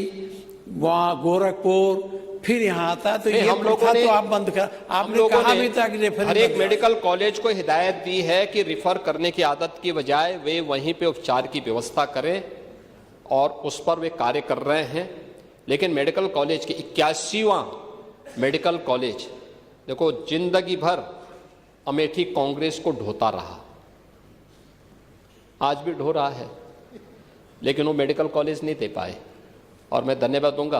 वहाँ गोरखपुर, फिर यहाँ आता तो ये हम लोगों ने तो आप बंद कर, आपने कहा भी था कि रेफर हर एक मेडिकल कॉलेज को हिदायत दी है कि रिफर करने की आदत की बजाय वे वहीं पे उपचार की व्यवस्था करें और उस पर वे कार्य कर रहे हैं। लेकिन मेडिकल कॉलेज की 81वां मेडिकल कॉलेज देखो, जिंदगी भर अमेठी कांग्रेस को ढोता रहा, आज भी ढो रहा है, लेकिन वो मेडिकल कॉलेज नहीं दे पाए। और मैं धन्यवाद दूंगा,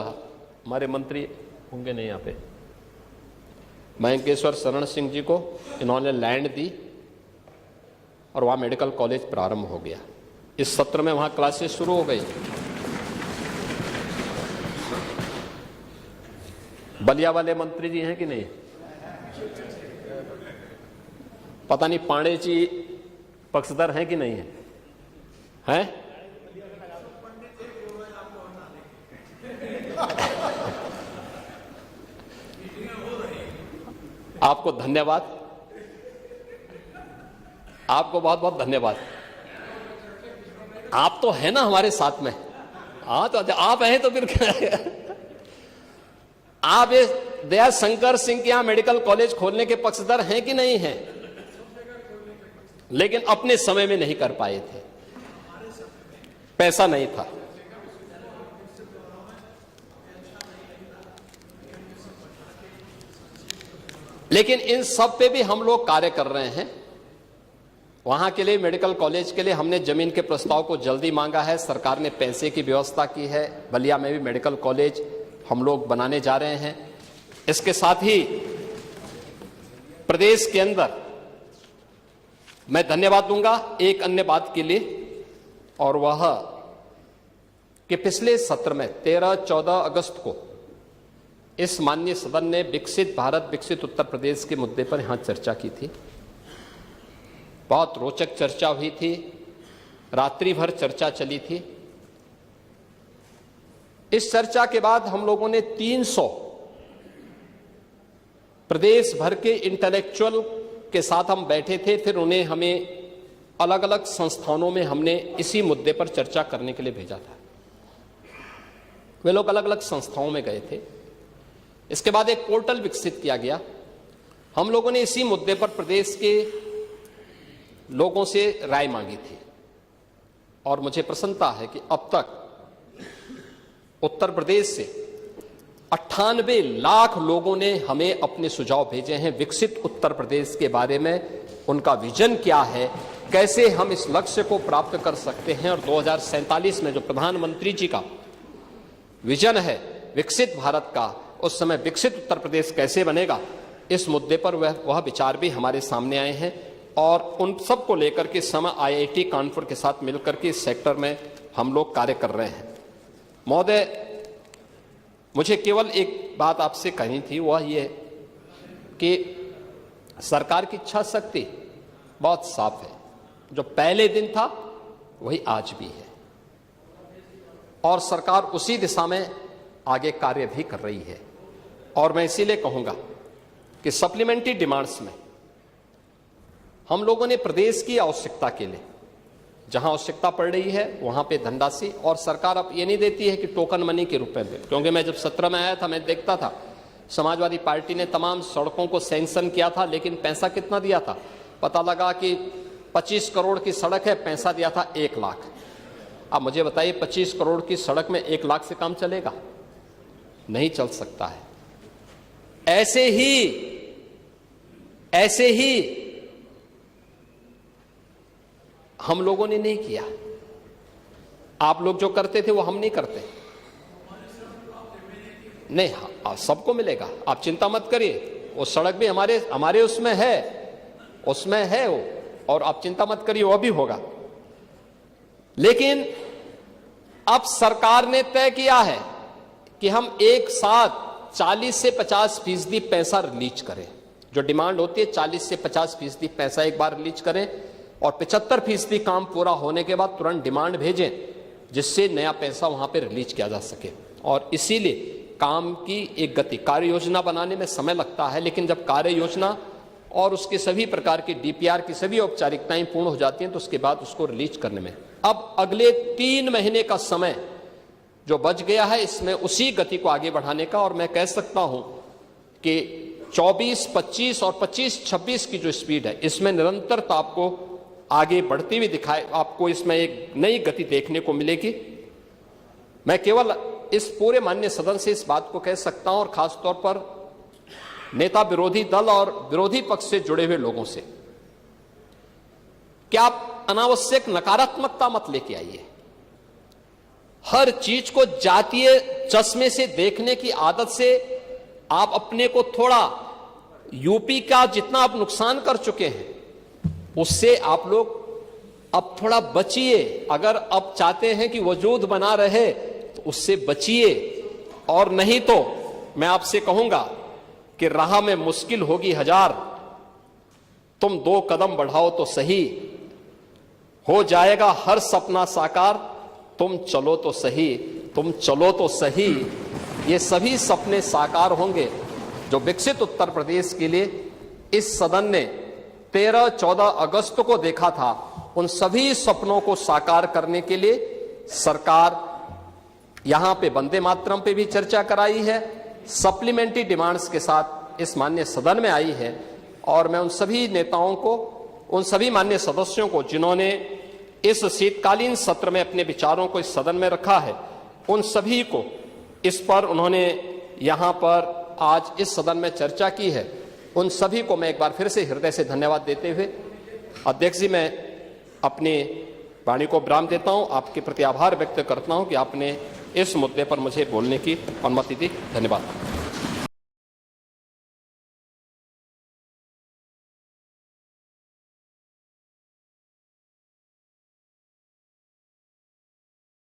हमारे मंत्री होंगे नहीं यहाँ पे, मयंकेश्वर शरण सिंह जी को, इन्होंने लैंड दी और वहाँ मेडिकल कॉलेज प्रारंभ हो गया। इस सत्र में वहाँ क्लासेस शुरू हो गई। बलिया वाले मंत्री जी हैं कि नहीं, पता नहीं पांडे जी पक्षधर हैं कि नहीं है, हैं? आपको धन्यवाद, आपको बहुत बहुत धन्यवाद। आप तो है ना हमारे साथ में, हाँ तो आप हैं तो फिर क्या है? आप ये दया शंकर सिंह के यहां मेडिकल कॉलेज खोलने के पक्षधर हैं कि नहीं हैं? लेकिन अपने समय में नहीं कर पाए थे, पैसा नहीं था। लेकिन इन सब पे भी हम लोग कार्य कर रहे हैं। वहां के लिए, मेडिकल कॉलेज के लिए हमने जमीन के प्रस्ताव को जल्दी मांगा है, सरकार ने पैसे की व्यवस्था की है। बलिया में भी मेडिकल कॉलेज हम लोग बनाने जा रहे हैं। इसके साथ ही प्रदेश के अंदर मैं धन्यवाद दूंगा एक अन्य बात के लिए, और वह कि पिछले सत्र में 13-14 अगस्त को इस माननीय सदन ने विकसित भारत, विकसित उत्तर प्रदेश के मुद्दे पर यहां चर्चा की थी। बहुत रोचक चर्चा हुई थी, रात्रि भर चर्चा चली थी। इस चर्चा के बाद हम लोगों ने 300 प्रदेश भर के इंटेलेक्चुअल के साथ हम बैठे थे। फिर उन्हें हमें अलग अलग संस्थानों में हमने इसी मुद्दे पर चर्चा करने के लिए भेजा था। वे लोग अलग अलग संस्थाओं में गए थे। इसके बाद एक पोर्टल विकसित किया गया। हम लोगों ने इसी मुद्दे पर प्रदेश के लोगों से राय मांगी थी, और मुझे प्रसन्नता है कि अब तक उत्तर प्रदेश से 98 लाख लोगों ने हमें अपने सुझाव भेजे हैं विकसित उत्तर प्रदेश के बारे में। उनका विजन क्या है, कैसे हम इस लक्ष्य को प्राप्त कर सकते हैं, और 2047 में जो प्रधानमंत्री जी का विजन है विकसित भारत का, उस समय विकसित उत्तर प्रदेश कैसे बनेगा, इस मुद्दे पर वह विचार भी हमारे सामने आए हैं। और उन सब को लेकर के समय IIT कानपुर के साथ मिलकर के इस सेक्टर में हम लोग कार्य कर रहे हैं। महोदय, मुझे केवल एक बात आपसे कहनी थी, वह ये कि सरकार की इच्छा शक्ति बहुत साफ है। जो पहले दिन था वही आज भी है, और सरकार उसी दिशा में आगे कार्य भी कर रही है। और मैं इसीलिए कहूंगा कि सप्लीमेंट्री डिमांड्स में हम लोगों ने प्रदेश की आवश्यकता के लिए, जहां आवश्यकता पड़ रही है वहां पे धनराशि, और सरकार अब ये नहीं देती है कि टोकन मनी के रूप में। क्योंकि मैं जब सत्र में आया था, मैं देखता था समाजवादी पार्टी ने तमाम सड़कों को सैंक्शन किया था, लेकिन पैसा कितना दिया था? पता लगा कि 25 करोड़ की सड़क है, पैसा दिया था 1 लाख। अब मुझे बताइए, 25 करोड़ की सड़क में 1 लाख से काम चलेगा? नहीं चल सकता है। ऐसे ही हम लोगों ने नहीं किया। आप लोग जो करते थे वो हम नहीं करते। नहीं, हाँ, सबको मिलेगा, आप चिंता मत करिए। वो सड़क भी हमारे उसमें है वो, और आप चिंता मत करिए, वो भी होगा। लेकिन अब सरकार ने तय किया है कि हम एक साथ 40 से 50% पैसा रिलीज करें। जो डिमांड होती है 40 से 50% पैसा एक बार रिलीज करें, और 75% काम पूरा होने के बाद तुरंत डिमांड भेजें, जिससे नया पैसा वहां पे रिलीज किया जा सके। और इसीलिए काम की एक गति, कार्य योजना बनाने में समय लगता है, लेकिन जब कार्य योजना और उसके सभी प्रकार की डीपीआर की सभी औपचारिकताएं पूर्ण हो जाती हैं तो उसके बाद उसको रिलीज करने में अब अगले 3 महीने का समय जो बच गया है, इसमें उसी गति को आगे बढ़ाने का, और मैं कह सकता हूं कि 24, 25 और 25, 26 की जो स्पीड है, इसमें निरंतरता आपको आगे बढ़ती हुई दिखाए, आपको इसमें एक नई गति देखने को मिलेगी। मैं केवल इस पूरे माननीय सदन से इस बात को कह सकता हूं, और खासतौर पर नेता विरोधी दल और विरोधी पक्ष से जुड़े हुए लोगों से, कि आप अनावश्यक नकारात्मकता मत लेके आइए। हर चीज को जातीय चश्मे से देखने की आदत से आप अपने को थोड़ा, यूपी का जितना आप नुकसान कर चुके हैं उससे आप लोग अब थोड़ा बचिए। अगर अब चाहते हैं कि वजूद बना रहे तो उससे बचिए, और नहीं तो मैं आपसे कहूंगा कि राह में मुश्किल होगी 1000, तुम 2 कदम बढ़ाओ तो सही, हो जाएगा हर सपना साकार, तुम चलो तो सही, तुम चलो तो सही। ये सभी सपने साकार होंगे जो विकसित उत्तर प्रदेश के लिए इस सदन ने 13-14 अगस्त को देखा था। उन सभी सपनों को साकार करने के लिए सरकार यहां पे वंदे मातरम पे भी चर्चा कराई है, सप्लीमेंट्री डिमांड्स के साथ इस माननीय सदन में आई है, और मैं उन सभी नेताओं को, उन सभी माननीय सदस्यों को जिन्होंने इस शीतकालीन सत्र में अपने विचारों को इस सदन में रखा है, उन सभी को इस पर उन्होंने यहां पर आज इस सदन में चर्चा की है, उन सभी को मैं एक बार फिर से हृदय से धन्यवाद देते हुए अध्यक्ष जी मैं अपनी वाणी को विराम देता हूं। आपके प्रति आभार व्यक्त करता हूं कि आपने इस मुद्दे पर मुझे बोलने की अनुमति दी। धन्यवाद।